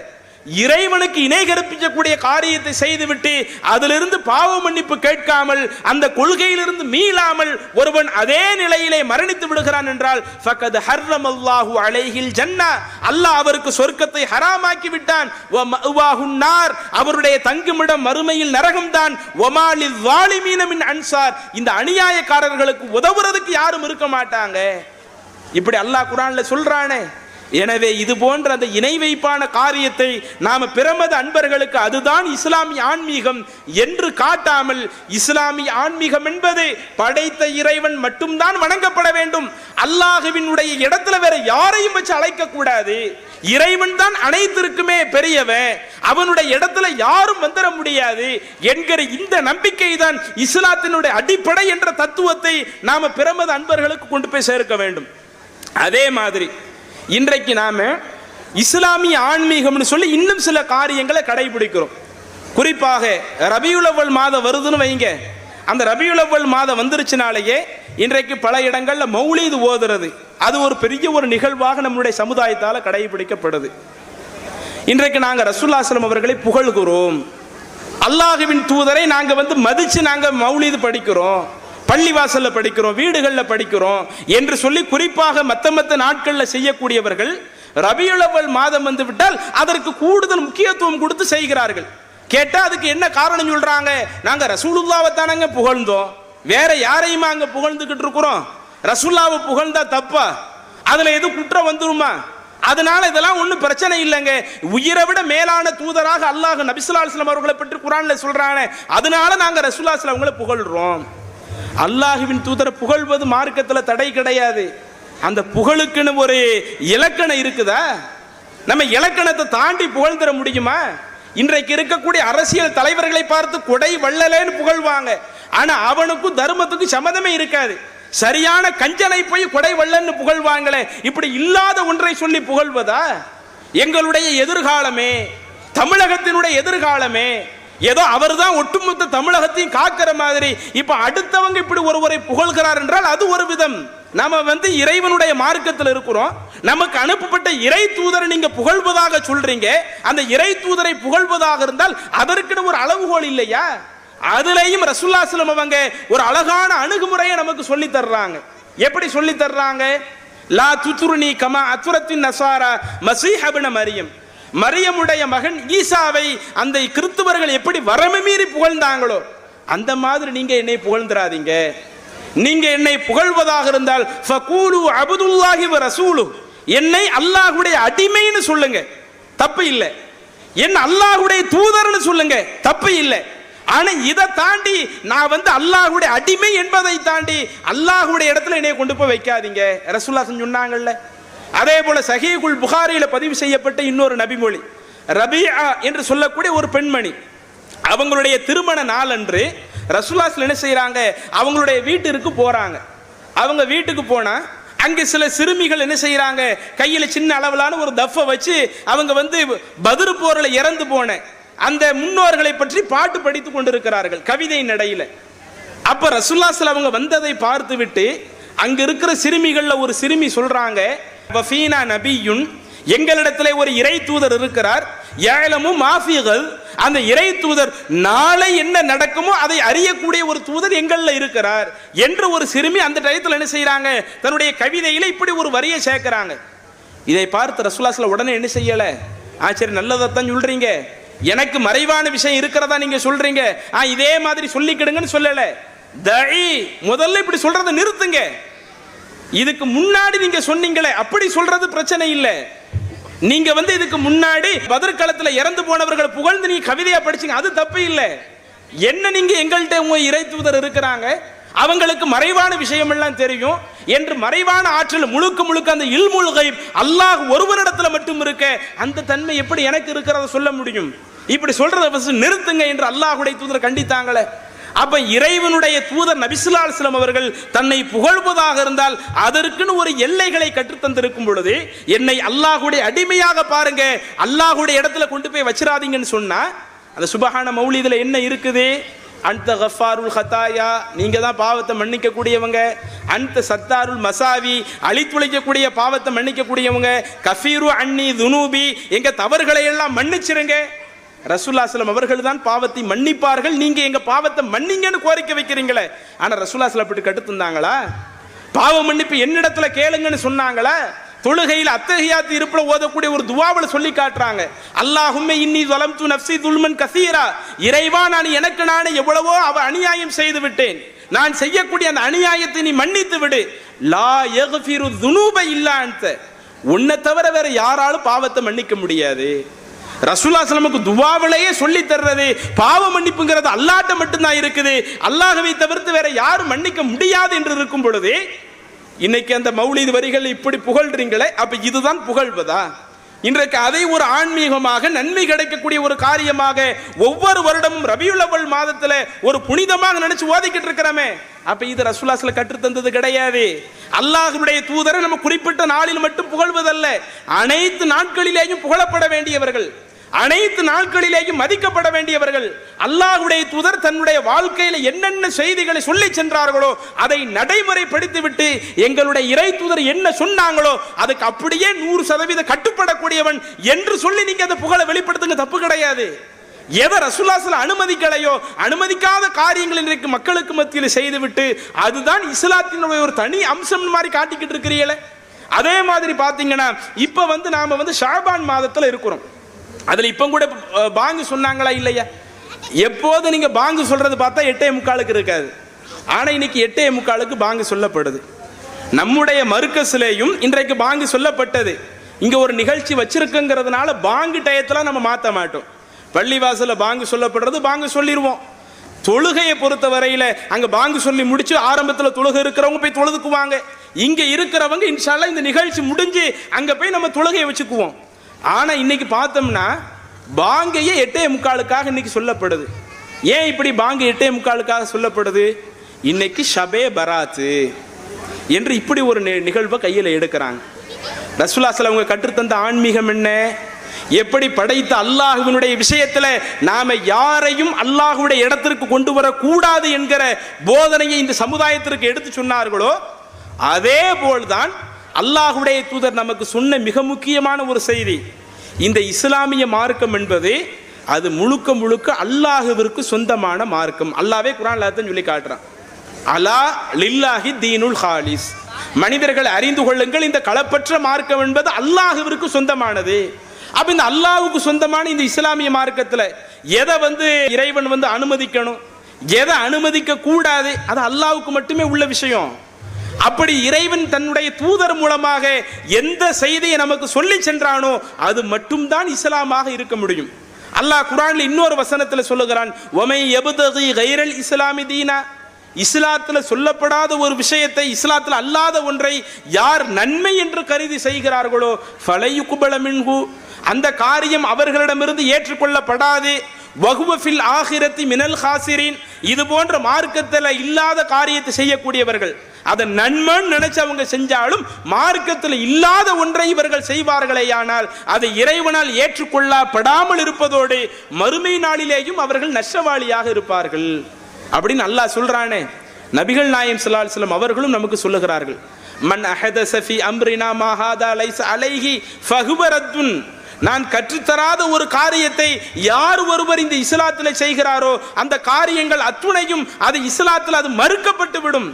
இறைவனுக்கு இணை கற்பிக்கக்கூடிய காரியத்தை செய்துவிட்டு அதிலிருந்து பாவ மன்னிப்பு கேட்காமல் அந்த கொள்கையிலிருந்து மீளாமல் ஒருவன் அதே நிலையிலே மரணித்து விடுகிறான் என்றால் ஃபக்கத் ஹர்ரமல்லாஹு அலைஹில் ஜன்னா, அல்லாஹ் அவருக்கு சொர்க்கத்தை ஹராமாக்கி விட்டான். வ மஅவாஹுன் நார், அவருடைய தங்குமிடம் மறுமையில் நரகம்தான். வமா லிஸ்ஸாலிமீன மின் அன்சார், இந்த அநியாயக்காரர்களுக்கு உதவுறதுக்கு யாரும் இருக்க மாட்டாங்க. இப்படி அல்லாஹ் குர்ஆன்ல சொல்றானே. எனவே இது போன்ற அந்த இணை வைப்பான காரியத்தை நாம பிரமத அன்பர்களுக்கு அதுதான் இஸ்லாமிய ஆன்மீகம் என்று காட்டாமல், இஸ்லாமிய ஆன்மீகம் என்பது படைத்த இறைவன் மட்டும்தான் வணங்கப்பட வேண்டும், அல்லாஹ்வினுடைய இடத்துல வேற யாரையும் வச்சு அழைக்க கூடாது, இறைவன் தான் அனைத்திற்குமே பெரியவன், அவனுடைய இடத்துல யாரும் வந்துட முடியாது என்கிற இந்த நம்பிக்கை தான் இஸ்லாத்தினுடைய அடிப்படை என்ற தத்துவத்தை நாம பிரமத அன்பர்களுக்கு கொண்டு போய் சேர்க்க வேண்டும். அதே மாதிரி இன்றைக்கு நாம இஸ்லாமிய ஆன்மீகம்னு சொல்லி இன்னும் சில காரியங்களை கடைபிடிக்கிறோம். குறிப்பாக ரபியுல் அவ்வல் மாதம் வருதுன்னு வைங்க, அந்த ரபியுல் அவ்வல் மாதம் வந்துருச்சுனாலேயே இன்றைக்கு பல இடங்கள்ல மௌலீது ஓதுறது அது ஒரு பெரிய ஒரு நிகழ்வாக நம்முடைய சமுதாயத்தால கடைபிடிக்கப்படுது. இன்றைக்கு நாங்க ரசூலுல்லாஹி ஸல்லல்லாஹு அவர்களை புகழ்கிறோம், அல்லாஹ்வின் தூதரை நாங்க மதிச்சு நாங்க மௌலீது படிக்கிறோம், பள்ளிவாசல்ல படிக்கிறோம், வீடுகள்ல படிக்கிறோம் என்று சொல்லி குறிப்பாக மத்த நாட்கள்ல செய்யக்கூடியவர்கள் ரபியுல் அவ்வல் மாதம் வந்து விட்டால் அதற்கு கூடுதல் முக்கியத்துவம் கொடுத்து செய்கிறார்கள். கேட்டா அதுக்கு என்ன காரணம் சொல்றாங்க? நாங்க ரசூலுல்லாவை தானங்க புகழ்ந்தோம், வேற யாரையுமா அங்க புகழ்ந்துகிட்டு இருக்கிறோம்? ரசூலுல்லாவை புகழ்ந்தா தப்பா? அதுல எது குற்றம் வந்துருமா? அதனால இதெல்லாம் ஒன்றும் பிரச்சனை இல்லைங்க. உயிரை விட மேலான தூதராக அல்லாஹ் நபி ஸல்லல்லாஹு அலைஹி வஸல்லம் அவர்களை பற்றி குர்ஆன்ல சொல்றானே, அதனால நாங்க ரசூலுல்லாஹி ஸல்லல்லாஹு அலைஹி வஸல்லம் புகழ்றோம். அல்லாஹ்வின் தூதரை புகழ்வது மார்க்கத்துல தடை கிடையாது. அந்த புகழுக்குன்னு ஒரு இலக்கணம் இருக்குதா? நம்ம இலக்கணத்தை தாண்டி புகழ்ந்துட முடியுமா? இன்றைக்கு இருக்கக்கூடிய அரசியல் தலைவர்களை பார்த்து கொடை வள்ளலேன்னு புகழ்வாங்க. ஆனா அவனுக்கும் தர்மத்துக்கும் சம்மதமே இருக்காது. சரியான கஞ்சனை போய் கொடை வள்ளன்னு புகழ்வாங்களே, இப்படி இல்லாத ஒன்றை சொல்லி புகழ்வதா? எங்களுடைய எதிர்காலமே, தமிழகத்தினுடைய எதிர்காலமே, ஏதோ அவர் தான் ஒட்டுமொத்த தமிழகத்தையும் காக்கிற மாதிரி இப்ப அடுத்தவங்க இப்படி ஒருவரை புகழ்கிறார் என்றால் அது ஒரு விதம். நம்ம இறைவனுடைய மார்க்கத்தில் இருக்கிறோம், நமக்கு அனுப்பப்பட்ட இறை தூதரை நீங்க புகழ்வதாக சொல்றீங்க. அந்த இறை தூதரை புகழ்வதாக இருந்தால் அதற்குன்னு ஒரு அளவுகோல் இல்லையா? அதுலயும் ரசூலுல்லாஹி ஸல்லல்லாஹு அலைஹி வஸல்லம் அவங்க ஒரு அழகான அணுகுமுறையை நமக்கு சொல்லி தர்றாங்க. எப்படி சொல்லி தர்றாங்க? லா துத்ருனி கமா அத்ரத்தின் நஸாரா மஸீஹ் இப்னு மரியம், மரியமுடைய மகன் ஈசாவை அந்த கிறிஸ்தவர்கள் எப்படி வரம்பு மீறி புகழ்ந்தாங்களோ அந்த மாதிரி நீங்க என்னை புகழ்ந்துராதீங்க. நீங்க என்னை புகழ்வதாக இருந்தால் ஃபகூலு அப்துல்லாஹி வ ரசூலு, என்னை அல்லாஹ்வுடைய அடிமைன்னு சொல்லுங்க, தப்பு இல்லை. என்ன அல்லாஹ்வுடைய தூதர்னு சொல்லுங்க, தப்பு இல்லை. ஆனா இதை தாண்டி நான் அல்லாஹ்வுடைய அடிமை என்பதை தாண்டி அல்லாஹ்வுடைய இடத்துல என்னை கொண்டு போய் வைக்காதீங்க. ரசூலுல்லாஹ் சொன்னாங்கல்ல. அதே போல சஹீஹுல் புகாரியில பதிவு செய்யப்பட்ட இன்னொரு நபிமொழி, ரபியா என்று சொல்லக்கூடிய ஒரு பெண்மணி, அவங்களுடைய திருமண நாள் அன்று ரசூலுல்லாஹ் என்ன செய்யறாங்க, அவங்களுடைய வீட்டிற்கு போறாங்க. அவங்க வீட்டுக்கு போனா அங்க சில சிறுமிகள் என்ன செய்யறாங்க, கையில சின்ன அளவிலான ஒரு தஃபை வச்சு அவங்க பத்ர் போர்ல இறந்து போன அந்த முன்னோர்களை பற்றி பாட்டு படித்துக் கொண்டிருக்கிறார்கள் கவிதை நடையில. அப்ப ரசூலுல்லாஹி ஸல்லல்லாஹு அலைஹி வஸல்லம் அவங்க வந்ததை பார்த்து விட்டு அங்க இருக்கிற சிறுமிகள்ல ஒரு சிறுமி சொல்றாங்க, வஃபீனா நபியுன், எங்களிடத்திலே ஒரு இறை தூதர் இருக்கிறார், யஅலமு மாஃபிகள், அந்த இறை தூதர் நாளை என்ன நடக்குமோ அதை அறியக்கூடிய ஒரு தூதர் எங்கள்ல இருக்கிறார் என்று ஒரு சிறுமி அந்த டயத்தில் என்ன செய்யறாங்க, தன்னுடைய கவிதையில இப்படி ஒரு வரியை சேர்க்கிறாங்க. இதை பார்த்து ரசூலுல்லாஹி ஸல்லல்லாஹு அலைஹி வஸல்லம் உடனே என்ன செய்யல, சரி நல்லதான் சொல்றீங்க, எனக்கு மறைவான விஷயம் இருக்கிறதா நீங்க சொல்றீங்க, இதே மாதிரி சொல்லிக்கிடுங்கன்னு சொல்லல. தயி முதல்ல இப்படி சொல்றதை நிறுத்துங்க. இதுக்கு முன்னாடி நீங்க சொன்னீங்களே அப்படி சொல்றது பிரச்சனை இல்லை. நீங்க இதுக்கு முன்னாடி பத்ர் களத்துல இறந்து போனவர்கள் புகழ்ந்து நீ கவிதையா படிச்சீங்க, அது தப்பு இல்லை. என்ன நீங்க எங்கள்கிட்ட உங்க இறை தூதர் இருக்கிறாங்க, அவங்களுக்கு மறைவான விஷயம் எல்லாம் தெரியும் என்று மறைவான ஆற்றல் முழுக்க முழுக்க அந்த இல்முல் கைப் அல்லாஹ் ஒருவரிடத்துல மட்டும் இருக்க அந்த தன்மை எப்படி எனக்கு இருக்கிறத சொல்ல முடியும்? இப்படி சொல்றத நிறுத்துங்க என்று அல்லாஹ்வுடைய தூதர் கண்டித்தாங்களே. அப்ப இறைவனுடைய தூதர் நபி ஸல்லல்லாஹு அலைஹி வஸல்லம் அவர்கள் தன்னை புகழ்வதாக இருந்தால் அதற்குன்னு ஒரு எல்லைகளை கற்றுத்தந்திருக்கும் பொழுது என்னை அல்லாஹ்வுடைய அடிமையாக பாருங்க, அல்லாஹ்வுடைய இடத்துல கொண்டு போய் வச்சிராதீங்கன்னு சொன்னா அந்த சுபஹான மௌலிதுல என்ன இருக்குது? அந்த கஃபாருல் ஹதாயா, நீங்க தான் பாவத்தை மன்னிக்க கூடியவங்க. அந்த சத்தாருல் மசாவி, அழித்துழைக்கக்கூடிய பாவத்தை மன்னிக்க கூடியவங்க. கஃபீரு அன்னி துனூபி, எங்க தவறுகளை எல்லாம் மன்னிச்சிருங்க. ரசூலுல்லாஹி ஸல்லல்லாஹு அலைஹி வஸல்லம் அவர்கள் தான் பாவத்தை மன்னிப்பார்கள், நீங்க எங்க பாவத்தை மன்னிங்கன்னு கோரிக்கை வைக்கிறீங்களே. ஆனா ரசூலுல்லாஹி ஸல்லல்லாஹு அலைஹி வஸல்லம் அப்படி கட்டுத்தந்தாங்களா? பாவ மன்னிப்பு என்னிடத்துல கேளுங்கன்னு சொன்னாங்களா? தொழுகையில் அத்தஹியாத் இருப்புல ஓதக்கூடிய ஒரு துஆவை சொல்லி காட்டுறாங்க. அல்லாஹும்ம இன்னி ஸலம்து நஃப்ஸி துல்மன் கஸீரா, இறைவா நான் எனக்கு நானே எவ்வளவோ அநியாயம் செய்து விட்டேன், நான் செய்யக்கூடிய அந்த அநியாயத்தை நீ மன்னித்து விடு. லா யக்ஃபிரு ذுனூப இல்லா அன்த, உன்னை தவிர வேற யாராலும் பாவத்தை மன்னிக்க முடியாது. ரசூலுல்லாஹி ஸல்லல்லாஹு அலைஹி வஸல்லம் துஆவிலேயே சொல்லி தர்றது பாவ மன்னிப்புங்கிறது அல்லாஹ்ட்ட மட்டும்தான் இருக்குது, அல்லாஹ்வை தவிர்த்து வேற யாரும் மன்னிக்க முடியாது என்று இருக்கும் பொழுது இன்னைக்கு அந்த மௌலிது வரிகள் இப்படி புகழ்றீங்களே, அப்ப இதுதான் புகழ்வதா? இன்றைக்கு அதை ஒரு ஆன்மீகமாக நன்மை கிடைக்கக்கூடிய ஒரு காரியமாக ஒவ்வொரு வருடமும் ரபியுல் அவ்வல் மாதத்துல ஒரு புனிதமாக நினைச்சு ஓதிக்கிட்டு இருக்கிறோமே, அப்ப இது ரசூலுல்லாஹி ஸல்லல்லாஹு அலைஹி வஸல்லம் கற்று தந்தது கிடையாது. அல்லாஹ்வுடைய தூதரை நம்ம குறிப்பிட்ட நாளில் மட்டும் புகழ்வதல்ல, அனைத்து நாட்களிலேயும் புகழப்பட வேண்டியவர்கள், அனைத்து நாட்களிலேயும் மதிக்கப்பட வேண்டியவர்கள். அல்லாஹ்வுடைய தூதர் தன்னுடைய வாழ்க்கையில என்னென்ன செய்திகளை சொல்லி சென்றார்களோ அதை நடைமுறைப்படுத்தி விட்டு எங்களுடைய இறை தூதர் என்ன சொன்னாங்களோ அதுக்கு அப்படியே 100% கட்டுப்படக்கூடியவன் என்று சொல்லி நீங்க அந்த புகழை வெளிப்படுத்துங்க, தப்பு கிடையாது. எதை ரசூலுல்லாஹ் அனுமதிக்கலையோ அனுமதிக்காத காரியங்கள் இன்றைக்கு மக்களுக்கு மத்தியில் செய்துவிட்டு அதுதான் இஸ்லாத்தினுடைய ஒரு தனி அம்சம் மாதிரி காட்டிக்கிட்டு இருக்கிறீங்களே. அதே மாதிரி பாத்தீங்கன்னா இப்ப நாம ஷாபான் மாதத்துல இருக்கிறோம். அதுல இப்ப கூட பாங்கு சொன்னாங்களா இல்லையா? எப்போது நீங்க பாங்கு சொல்றது பார்த்தா 8:45 இருக்காது. ஆனா இன்னைக்கு 8:45 பாங்கு சொல்லப்படுது. நம்முடைய மர்கஸ்லேயும் இன்றைக்கு பாங்கு சொல்லப்பட்டது. இங்க ஒரு நிகழ்ச்சி வச்சிருக்குங்கிறதுனால பாங்கு டயத்துல நம்ம மாத்த மாட்டோம். பள்ளிவாசல பாங்கு சொல்லப்படுறது பாங்கு சொல்லிடுவோம். தொழுகையை பொறுத்த வரையில அங்க பாங்கு சொல்லி முடிச்சு ஆரம்பத்துல தொழுகை இருக்கிறவங்க போய் தொழுதுக்குவாங்க. இங்க இருக்கிறவங்க இன்ஷா அல்லாஹ் இந்த நிகழ்ச்சி முடிஞ்சு அங்க போய் நம்ம தொழுகையை வச்சுக்குவோம். ஆனா இன்னைக்கு பார்த்தோம்னா பாங்கையே 8:45 இன்னைக்கு சொல்லப்படுது. ஏன் இப்படி பாங்கு 8:45 சொல்லப்படுது? இன்னைக்கு ஷபே பராத்து என்று இப்படி ஒரு நிகழ்வை கையில் எடுக்கிறாங்க. ரசூலுல்லாஹி ஸல்லல்லாஹு அலைஹி வஸல்லம் கற்றுத்தந்த ஆன்மீகம் என்ன? எப்படி படைத்த அல்லாஹ்வினுடைய விஷயத்துல நாம யாரையும் அல்லாஹ்வுடைய இடத்திற்கு கொண்டு வரக்கூடாது என்கிற போதனையை இந்த சமுதாயத்திற்கு எடுத்து சொன்னார்களோ அதே போல்தான் அல்லாஹ்வுடைய தூதர் நமக்கு சொன்ன மிக முக்கியமான ஒரு செய்தி. இந்த இஸ்லாமிய மார்க்கம் என்பது அது முழுக்க முழுக்க அல்லாஹ்விற்கு சொந்தமான மார்க்கம். அல்லாஹ்வே குர்ஆன்ல அதான் சொல்லி காட்டுறான். அலா லில்லாஹி தீனுல் ஹாலிஸ். மனிதர்கள் அறிந்து கொள்ளுங்கள், இந்த களப்பற்ற மார்க்கம் என்பது அல்லாஹ்விற்கு சொந்தமானது. அப்ப இந்த அல்லாஹ்வுக்கு சொந்தமான இந்த இஸ்லாமிய மார்க்கத்துல எதை இறைவன் அனுமதிக்கணும், எதை அனுமதிக்க கூடாது, அது அல்லாஹ்வுக்கு மட்டுமே உள்ள விஷயம். அப்படி இறைவன் தன்னுடைய தூதர் மூலமாக எந்த செய்தியை நமக்கு சொல்லி சென்றானோ அது மட்டும்தான் இஸ்லாமாக இருக்க முடியும். அல்லாஹ் குர்ஆன்ல இன்னொரு வசனத்துல சொல்லுகிறான், வமை யப்தகி கைரல் இஸ்லாமி தீனா. இஸ்லாத்துல சொல்லப்படாத ஒரு விஷயத்தை, இஸ்லாத்துல அல்லாத ஒன்றை யார் நன்மை என்று கருதி செய்கிறார்களோ ஃபலையுக்பல மின்ஹு, அந்த காரியம் அவர்களிடமிருந்து ஏற்றுக்கொள்ளப்படாது. வஹுவ ஃபில் ஆகிரத்தி மினல் ஹாசிரின். இது போன்ற மார்க்கத்தில் இல்லாத காரியத்தை செய்யக்கூடியவர்கள், அதை நன்மைன்னு நினைச்சு அவங்க செஞ்சாலும் மார்க்கத்தில் இல்லாத ஒன்றை இவர்கள் செய்வார்களேயானால் அதை இறைவனால் ஏற்றுக்கொள்ளப்படாமல் இருப்பதோடு மறுமை நாளிலேயும் அவர்கள் நஷ்டவாளியாக இருப்பார்கள் அப்படின்னு அல்லாஹ் சொல்றானே. நபிகள் நாயகம் ஸல்லல்லாஹு அலைஹி வஸல்லம் அவர்களும் நமக்கு சொல்லுகிறார்கள், மன் அஹதஸ ஃபீ அம்ரினா மா ஹாதா லைஸ அலைஹி ஃபஹுவ ரத்துன். நான் கற்றுத்தராத ஒரு காரியத்தை யார் ஒருவர் இந்த இஸ்லாத்தில் செய்கிறாரோ அந்த காரியங்கள் அத்துணையும் அது இஸ்லாத்தில் அது மறுக்கப்பட்டு விடும்.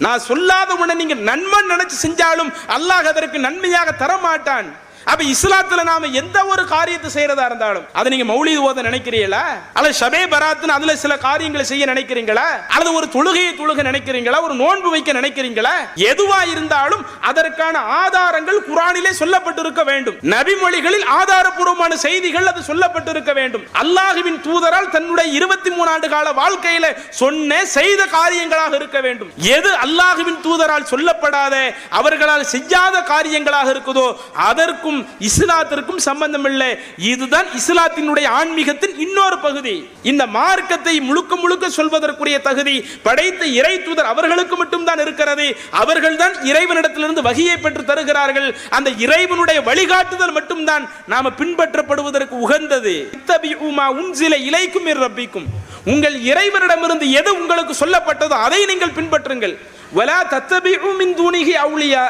நான் சொல்லாத உடனே நீங்க நன்மை நினைச்சு செஞ்சாலும் அல்லாஹ் அதற்கு நன்மையாக தரமாட்டான். அப்ப இஸ்லாத்துல நாம எந்த ஒரு காரியத்தை செய்யறதா இருந்தாலும் அதை நீங்க மௌலித் ஓத நினைக்கிறீங்களா, அல்லது ஷபே பராத்னு அதுல சில காரியங்களை செய்ய நினைக்கிறீங்களா, அல்லது ஒரு தொழுகையை தொழுக நினைக்கிறீங்களா, ஒரு நோன்பு வைக்க நினைக்கிறீங்களா, எதுவா இருந்தாலும் அதற்கான ஆதாரங்கள் குர்ஆனிலே சொல்லப்பட்டிருக்க வேண்டும். நபிமொழிகளில் ஆதாரபூர்வமான செய்திகள் அது சொல்லப்பட்டிருக்க வேண்டும். அல்லாஹ்வின் தூதரால் தன்னுடைய 23 ஆண்டு கால வாழ்க்கையில சொன்ன செய்த காரியங்களாக இருக்க வேண்டும். எது அல்லாஹ்வின் தூதரால் சொல்லப்படாத அவர்களால் செய்யாத காரியங்களாக இருக்குதோ அதற்கும் இஸ்லாத்திற்கும் சம்பந்தம் இல்லை. இதுதான் இஸ்லாத்தினுடைய ஆன்மீகத்தின் இன்னொரு பகுதி. இந்த மார்க்கத்தை முழுக்க முழுக்க சொல்வதற்குரிய தகுதி படைத்த இறை தூதர் அவர்களுக்கு மட்டும்தான் இருக்கிறது. அவர்கள் தான் இறைவனிடத்திலிருந்து வஹியை பெற்று தருகிறார்கள். அந்த இறைவனுடைய வழிகாட்டுதல் மட்டும்தான் நாம பின்பற்றப்படுவதற்கு உகந்தது. இத்தபிஉ மா உன்ஸில இலைக்கும் மிர் ரப்பிக்கும். உங்கள் இறைவனிடமிருந்து எது உங்களுக்கு சொல்லப்பட்டதோ அதை நீங்கள் பின்பற்றுங்கள். வலா தத்தபிஉ மின் தூனிஹி அவுலியா.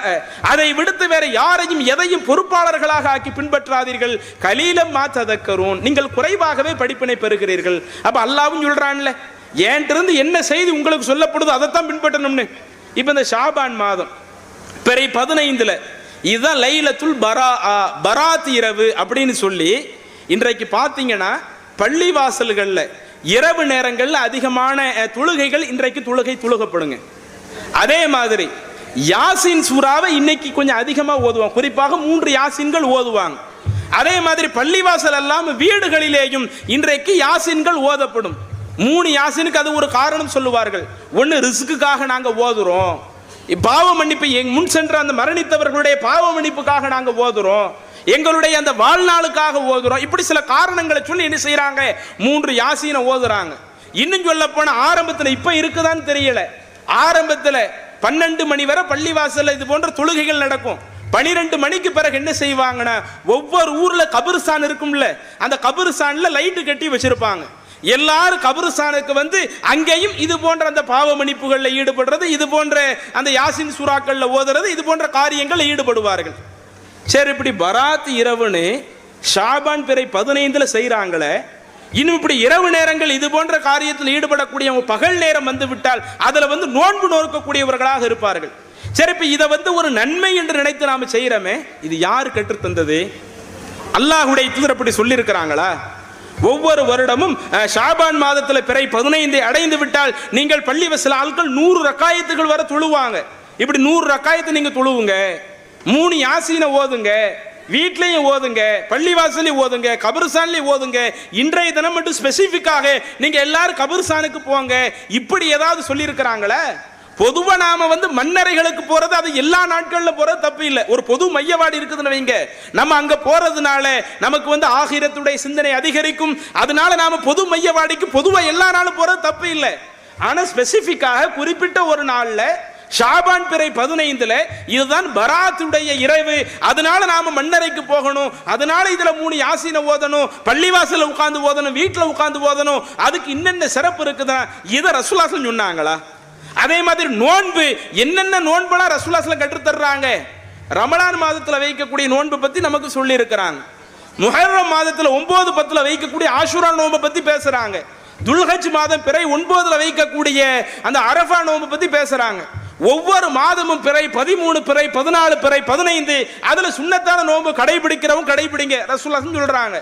அதை விடுத்து வேற யாரையும் எதையும் பொறுப்பாளர்களாக ஆக்கி பின்பற்றாதீர்கள். கலீலம் மா ததக்கரூன். நீங்கள் குறைவாகவே படிப்பினை பெறுகிறீர்கள். அப்ப அல்லாஹ்வும் சொல்றான்ல, ஏன்றிருந்து என்ன செய்தி உங்களுக்கு சொல்லப்படுதோ அதைத்தான் பின்பற்றணும்னு. இப்ப இந்த ஷாபான் மாதம் பிறை 15ல இதுதான் லைலத்துல் பராத் இரவு அப்படின்னு சொல்லி இன்றைக்கு பார்த்தீங்கன்னா பள்ளி வாசல்கள்ல இரவு நேரங்கள்ல அதிகமான தொழுகைகள் இன்றைக்கு தொழுகப்படுங்க. அதே மாதிரி யாசின் சூறாவை இன்னைக்கு கொஞ்சம் அதிகமா ஓதுவாங்க. குறிப்பாக 3 யாசின்கள் ஓதுவாங்க. அதே மாதிரி பள்ளிவாசல் எல்லாம் வீடுகளிலேயும் இன்றைக்கு யாசின்கள் ஓதப்படும். 3 யாசினுக்கு அது ஒரு காரணம் சொல்லுவார்கள். ஒன்னு ரிஸ்க்குக்காக நாங்க ஓதுறோம், பாவ மன்னிப்பு முன் சென்ற அந்த மரணித்தவர்களுடைய பாவ மன்னிப்புக்காக நாங்க ஓதுறோம், எங்களுடைய அந்த வாழ்நாளுக்காக ஓதுறோம். இப்படி சில காரணங்களை சொல்லி என்ன செய்யறாங்க, 3 யாசீனை ஓதுறாங்க. இன்னும் சொல்ல போன ஆரம்பத்தில் இப்ப இருக்குதான்னு தெரியல, ஆரம்பத்தில் 12 மணி வரை பள்ளிவாசல்ல இது போன்ற தொழுகைகள் நடக்கும். 12 மணிக்கு பிறகு என்ன செய்வாங்கன்னா ஒவ்வொரு ஊர்ல கபிரிஸ்தான் இருக்கும்ல, அந்த கபிரிஸ்தான்ல லைட்டு கட்டி வச்சிருப்பாங்க. எல்லாரும் கபிரிஸ்தானுக்கு அங்கேயும் இது போன்ற அந்த பாவ மன்னிப்புகளில் ஈடுபடுறது, இது போன்ற அந்த யாசின் சூறாக்கள்ல ஓதுறது, இது போன்ற காரியங்கள் ஈடுபடுவார்கள். சரி, இப்படி பராத் இரவுன்னு ஷாபான் பிறை 15ல செய்யறாங்களே, இன்னும் இப்படி இரவு நேரங்கள் இது போன்ற காரியத்தில் ஈடுபடக்கூடிய பகல் நேரம் வந்து விட்டால் அதுல நோன்பு நோக்கக்கூடியவர்களாக இருப்பார்கள். சரி, இப்ப இதை ஒரு நன்மை என்று நினைத்து நாம செய்யறோமே, இது யாரு கற்றுத்தந்தது? அல்லாஹ்வுடைய தூதர் அப்படி சொல்லி இருக்கிறாங்களா? ஒவ்வொரு வருடமும் ஷாபான் மாதத்தில் பிறை 15 அடைந்து விட்டால் நீங்கள் பள்ளி சில ஆட்கள் 100 ரக்காயத்துகள் வர தொழுவாங்க. இப்படி 100 ரக்காயத்தை நீங்க தொழுவுங்க, 3 யாசீனை ஓதுங்க, வீட்லையும் ஓதுங்க, பள்ளிவாசலையும் ஓதுங்க, கபர்சான்லையும் ஓதுங்க. இன்றைய தினம் மட்டும் ஸ்பெசிபிக்காக நீங்க எல்லாரும் கபர்சானுக்கு போங்க, இப்படி ஏதாவது சொல்லி இருக்கிறாங்களே? பொதுவா நாம மன்னரைகளுக்கு போறது, அது எல்லா நாட்கள்ல போறது தப்பு இல்லை. ஒரு பொது மையவாடி இருக்குதுன்னு வைங்க, நம்ம அங்க போறதுனால நமக்கு ஆகிரத்துடைய சிந்தனை அதிகரிக்கும். அதனால நாம பொது மையவாடிக்கு பொதுவா எல்லா நாளும் போறது தப்பு இல்லை. ஆனா ஸ்பெசிபிக்காக குறிப்பிட்ட ஒரு நாள்ல ஷாபான் பிறை 15 இதுதான் பராத்துடைய இரவு, அதனால நாம மன்னரைக்கு போகணும், அதனால இதுல 3 யாசீனை ஓதணும், பள்ளிவாசல உட்கார்ந்து ஓதணும், வீட்டுல உட்கார்ந்து ஓதணும், அதுக்கு இன்னென்ன சிறப்பு இருக்குதா? இதை ரசூலுல்லாஹ் சொன்னாங்களா? அதே மாதிரி நோன்பு, என்னென்ன நோன்பெல்லாம் ரசூலுல்லாஹ் கற்று தர்றாங்க. ரமலான் மாதத்துல வைக்கக்கூடிய நோன்பு பத்தி நமக்கு சொல்லி இருக்கிறாங்க. முஹர்ரம் மாதத்துல 9, 10 வைக்கக்கூடிய ஆஷுரா நோன்பை பத்தி பேசுறாங்க. துல்ஹஜ் மாதம் பிறை 9 வைக்கக்கூடிய அந்த அரஃபா நோன்பு பத்தி பேசுறாங்க. ஒவ்வொரு மாதமும் பிறை 13, பிறை 14, பிறை 15 அதுல சுன்னத்தான நோன்பு கடைபிடிக்கிறவங்க கடைபிடிங்க, ரசூலுல்லாஹ் சொல்றாங்க.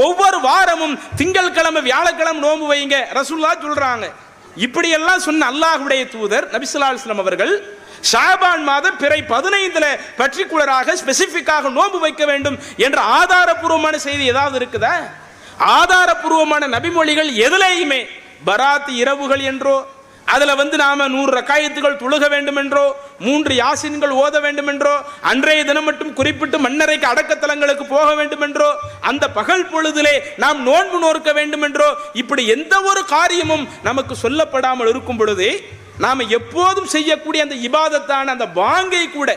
ஒவ்வொரு வாரமும் திங்கட்கிழமை வியாழக்கிழமை நோன்பு வைங்க, ரசூலுல்லாஹ் சொல்றாங்க. இப்படி எல்லாம் சொன்ன அல்லாஹ்வுடைய தூதர் நபி ஸல்லல்லாஹு அலைஹி வஸல்லம் அவர்கள் ஷாபான் மாதம் பிறை 15 பர்டிகுலராக ஸ்பெசிபிக்காக நோன்பு வைக்க வேண்டும் என்ற ஆதாரபூர்வமான செய்தி ஏதாவது இருக்குதா? ஆதாரபூர்வமான நபிமொழிகள் எதுலையுமே பராத் இரவுகள் என்றோ, அதுல நாம 100 ரக்காயத்துகள் தொழுக வேண்டும் என்றோ, 3 யாசீன்கள் ஓத வேண்டும் என்றோ, அன்றைய தினம் மட்டும் குறிப்பிட்டு மன்னரைக்கு அடக்கத்தலங்களுக்கு போக வேண்டும் என்றோ, அந்த பகல் பொழுதிலே நாம் நோன்பு நோக்க வேண்டும் என்றோ, இப்படி எந்த ஒரு காரியமும் நமக்கு சொல்லப்படாமல் இருக்கும் பொழுது நாம எப்போதும் செய்யக்கூடிய அந்த இபாதத்தான அந்த பாங்கை கூட,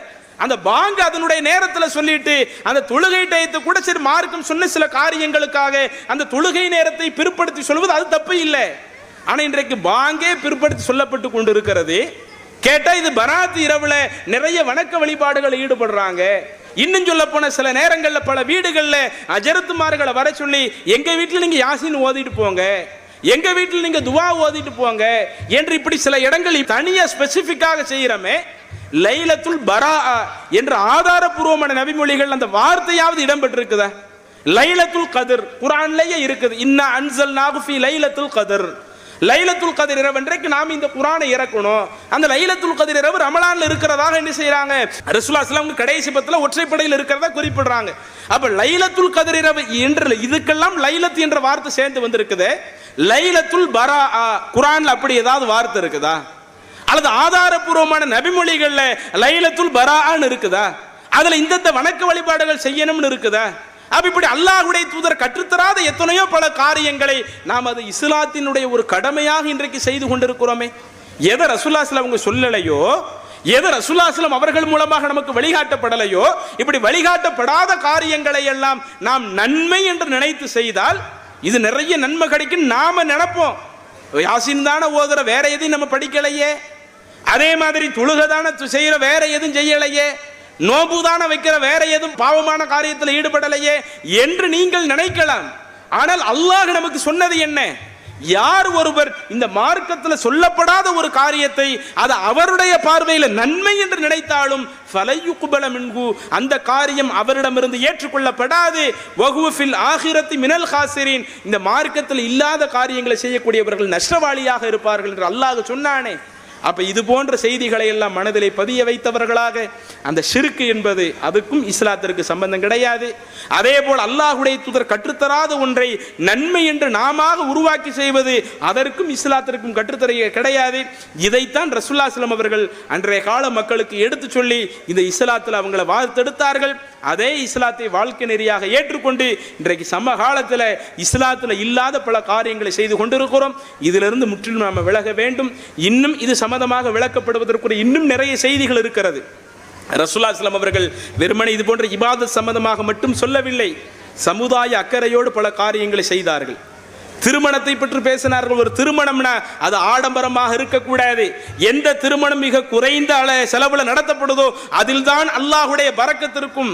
அந்த பாங்கு அதனுடைய நேரத்தில் சொல்லிட்டு அந்த தொழுகை டயத்தை கூட சரி மார்க்கம் சொன்ன சில காரியங்களுக்காக அந்த தொழுகை நேரத்தை பிற்படுத்தி சொல்வது அது தப்பு இல்லை. ஆனா இன்றைக்கு பாங்கே பிற்படுத்தி சொல்லப்பட்டு கொண்டு இருக்கிறது. கேட்டா இது பராத் இரவுல நிறைய வணக்க வழிபாடுகள் ஈடுபடுறாங்க. இன்னும் சொல்ல போன சில நேரங்கள்ல பல வீடுகள்ல அஜரத்துமார்களை வர சொல்லி எங்க வீட்டுல நீங்க யாசீன் ஓதிட்டு போங்க, எங்க வீட்டில் நீங்க துவா ஓதிட்டு போங்க என்று இப்படி சில இடங்கள் தனியா ஸ்பெசிபிக்காக செய்யறமே. லைலத்துல் பரா என்ற ஆதாரபூர்வமான நபிமொழிகள் அந்த வார்த்தையாவது இடம்பெற்றிருக்குதா? லைலத்துல் கதிர் குர்ஆன்லயே இருக்குது. இன்னா அன்ஸல்நாஹு ஃபீ லைலத்துல் கதிர். லைலத்துல் கதிர் இரவு அன்றைக்கு நாம் இந்த குர்ஆனை இறக்கணும். அந்த லைலத்துல் கதிர் இரவு ரமலான்ல இருக்கிறதாக என்ன செய்யறாங்க? ரசூலுல்லாஹி ஸல்லல்லாஹு அலைஹி வஸல்லம் கடைசி பத்துல ஒற்றைப்படையில் இருக்கிறதா குறிப்பிடுறாங்க. அப்ப லைலத்துல் கதிர் இரவு என்று இதுக்கெல்லாம் லைலத் என்ற வார்த்தை சேர்ந்து வந்திருக்குது. லைலத்துல் பரா குர்ஆன்ல அப்படி ஏதாவது வார்த்தை இருக்குதா? அல்லது ஆதாரபூர்வமான நபிமொழிகள்ல லைலத்துல் பரான்னு இருக்குதா? அதுல இந்த வணக்க வழிபாடுகள் செய்யணும்னு இருக்குதா? அப்ப இப்படி அல்லாஹ்வுடைய தூதர் கற்றுத்தராத எத்தனையோ பல காரியங்களை நாம் அது இஸ்லாத்தினுடைய ஒரு கடமையாக இன்றைக்கு செய்து கொண்டிருக்கிறோமே. எதை ரசூலுல்லாஹி ஸல்லல்லாஹு அலைஹி வஸல்லம் சொல்லலையோ, எதை ரசூலுல்லாஹி ஸல்லல்லாஹு அலைஹி வஸல்லம் அவர்கள் மூலமாக நமக்கு வழிகாட்டப்படலையோ, இப்படி வழிகாட்டப்படாத காரியங்களை எல்லாம் நாம் நன்மை என்று நினைத்து செய்தால் இது நிறைய நன்மை கிடைக்கும் நாம நினைப்போம். யாசீன் தானே ஓதுற, வேற எதையும் நம்ம படிக்கலையே. அதே மாதிரி தொழுகதான செய்யற, வேற எதுவும் செய்யலையே. நோபுதான வைக்கிற, வேற எதுவும் பாவமான காரியத்தில் ஈடுபடலையே என்று நீங்கள் நினைக்கலாம். ஆனால் அல்லாஹ் நமக்கு சொன்னது என்ன? யார் ஒருவர் இந்த மார்க்கத்தில் சொல்லப்படாத ஒரு காரியத்தை அது அவருடைய பார்வையில் நன்மை என்று நினைத்தாலும் ஃபலையுக்பல மின்ஹு அந்த காரியம் அவரிடமிருந்து ஏற்றுக்கொள்ளப்படாது. வஹுவ ஃபில் ஆகிரத்தி மினல் காசிரின் இந்த மார்க்கத்தில் இல்லாத காரியங்களை செய்யக்கூடியவர்கள் நஷ்டவாளியாக இருப்பார்கள் என்று அல்லாஹ் சொன்னானே. அப்ப இது போன்ற செய்திகளை எல்லாம் மனதிலே பதிய வைத்தவர்களாக அந்த ஷிர்க் என்பது அதுக்கும் இஸ்லாத்திற்கு சம்பந்தம் கிடையாது. அதே போல் அல்லாஹ்வுடைய தூதர் கற்றுத்தராத ஒன்றை நன்மை என்று நாம உருவாக்கி செய்வது அதற்கும் இஸ்லாத்திற்கும் கற்றுத்தர கிடையாது. இதைத்தான் ரசூலுல்லாஹி ஸல்லல்லாஹு அலைஹி வஸல்லம் அவர்கள் அன்றைய கால மக்களுக்கு எடுத்து சொல்லி இந்த இஸ்லாத்தில் அவங்களை வாழ்த்தெடுத்தார்கள். அதே இஸ்லாத்தை வாழ்க்கை நெறியாக ஏற்றுக்கொண்டு இன்றைக்கு சமகாலத்தில் இஸ்லாத்தில் இல்லாத பல காரியங்களை செய்து கொண்டிருக்கிறோம். இதிலிருந்து முற்றிலும் நாம் விலக வேண்டும். இன்னும் இது சம்பந்தமாக விளக்கப்படுவதற்கு இன்னும் நிறைய செய்திகள் இருக்கிறது. ரசூலுல்லாஹி ஸல்லல்லாஹு அலைஹி வஸல்லம் அவர்கள் வெறுமனே இது போன்ற இபாதத் சம்பந்தமாக மட்டும் சொல்லவில்லை, சமுதாய அக்கறையோடு பல காரியங்களை செய்தார்கள். திருமணத்தை பற்றி பேசினார்கள். ஒரு திருமணம்னா அது ஆடம்பரமாக இருக்கக்கூடாது. எந்த திருமணம் மிக குறைந்த செலவுல நடத்தப்படுதோ அதில் தான் அல்லாஹ்வுடைய பரக்கத் இருக்கும்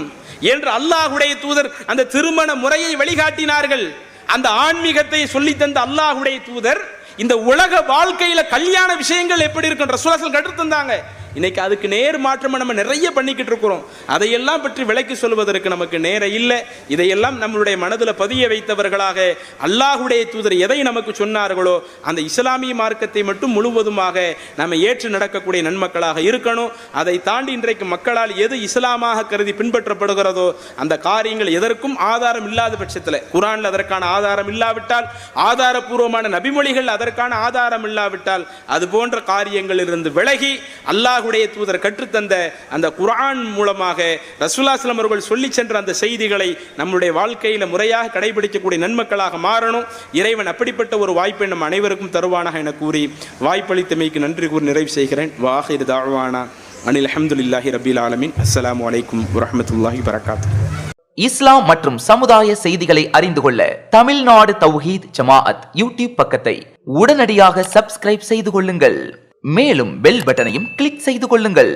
என்று அல்லாஹ்வுடைய தூதர் அந்த திருமண முறையை வழிகாட்டினார்கள். அந்த ஆன்மீகத்தை சொல்லி தந்த அல்லாஹ்வுடைய தூதர் இந்த உலக வாழ்க்கையில கல்யாண விஷயங்கள் எப்படி இருக்கும் ரசூலுல்லாஹ் கற்று தந்தாங்க. இன்னைக்கு அதுக்கு நேர் மாற்றமா நம்ம நிறைய பண்ணிக்கிட்டு இருக்கிறோம். அதையெல்லாம் பற்றி விளக்கி சொல்வதற்கு நமக்கு நேரம் இல்லை. இதையெல்லாம் நம்மளுடைய மனதில் பதிய வைத்தவர்களாக அல்லாஹ்வுடைய தூதர் எதை நமக்கு சொன்னார்களோ அந்த இஸ்லாமிய மார்க்கத்தை மட்டும் முழுவதுமாக நம்ம ஏற்று நடக்கக்கூடிய நன்மக்களாக இருக்கணும். அதை தாண்டி இன்றைக்கு மக்களால் எது இஸ்லாமாக கருதி பின்பற்றப்படுகிறதோ அந்த காரியங்கள் எதற்கும் ஆதாரம் இல்லாத பட்சத்தில், குர்ஆனில் அதற்கான ஆதாரம் இல்லாவிட்டால், ஆதாரபூர்வமான நபிமொழிகள் அதற்கான ஆதாரம் இல்லாவிட்டால், அது போன்ற காரியங்களில் இருந்து விலகி அல்லாஹ் தூதர் கற்றுத்தந்த அந்த குர்ஆன் மூலமாக ரசூலுல்லாஹி ஸல்லல்லாஹு அலைஹி அவர்கள் சொல்லி சென்ற அந்த செய்திகளை நம்முடைய வாழ்க்கையில முறையாக கடைபிடிக்கக்கூடிய நன்மக்களாக மாறணும். இறைவன் அப்படிப்பட்ட ஒரு வாய்ப்பை நம் அனைவருக்கும் தருவானாக என கூறி வாய்ப்பளித்தமைக்கு நன்றி கூறி நிறைவு செய்கிறேன். வாஹிர் தாவானா அனில் அல்ஹம்துலில்லாஹி ரப்பில் ஆலமீன். அஸ்ஸலாமு அலைக்கும் வரஹ்மத்துல்லாஹி வபரகாத்துஹு. இஸ்லாம் மற்றும் சமுதாய செய்திகளை அறிந்து கொள்ள தமிழ்நாடு தௌஹீத் ஜமாஅத் யூடியூப் பக்கத்தை உடனடியாக சப்ஸ்கிரைப் செய்து கொள்ளுங்கள். மேலும் பெல் பட்டனையும் கிளிக் செய்து கொள்ளுங்கள்.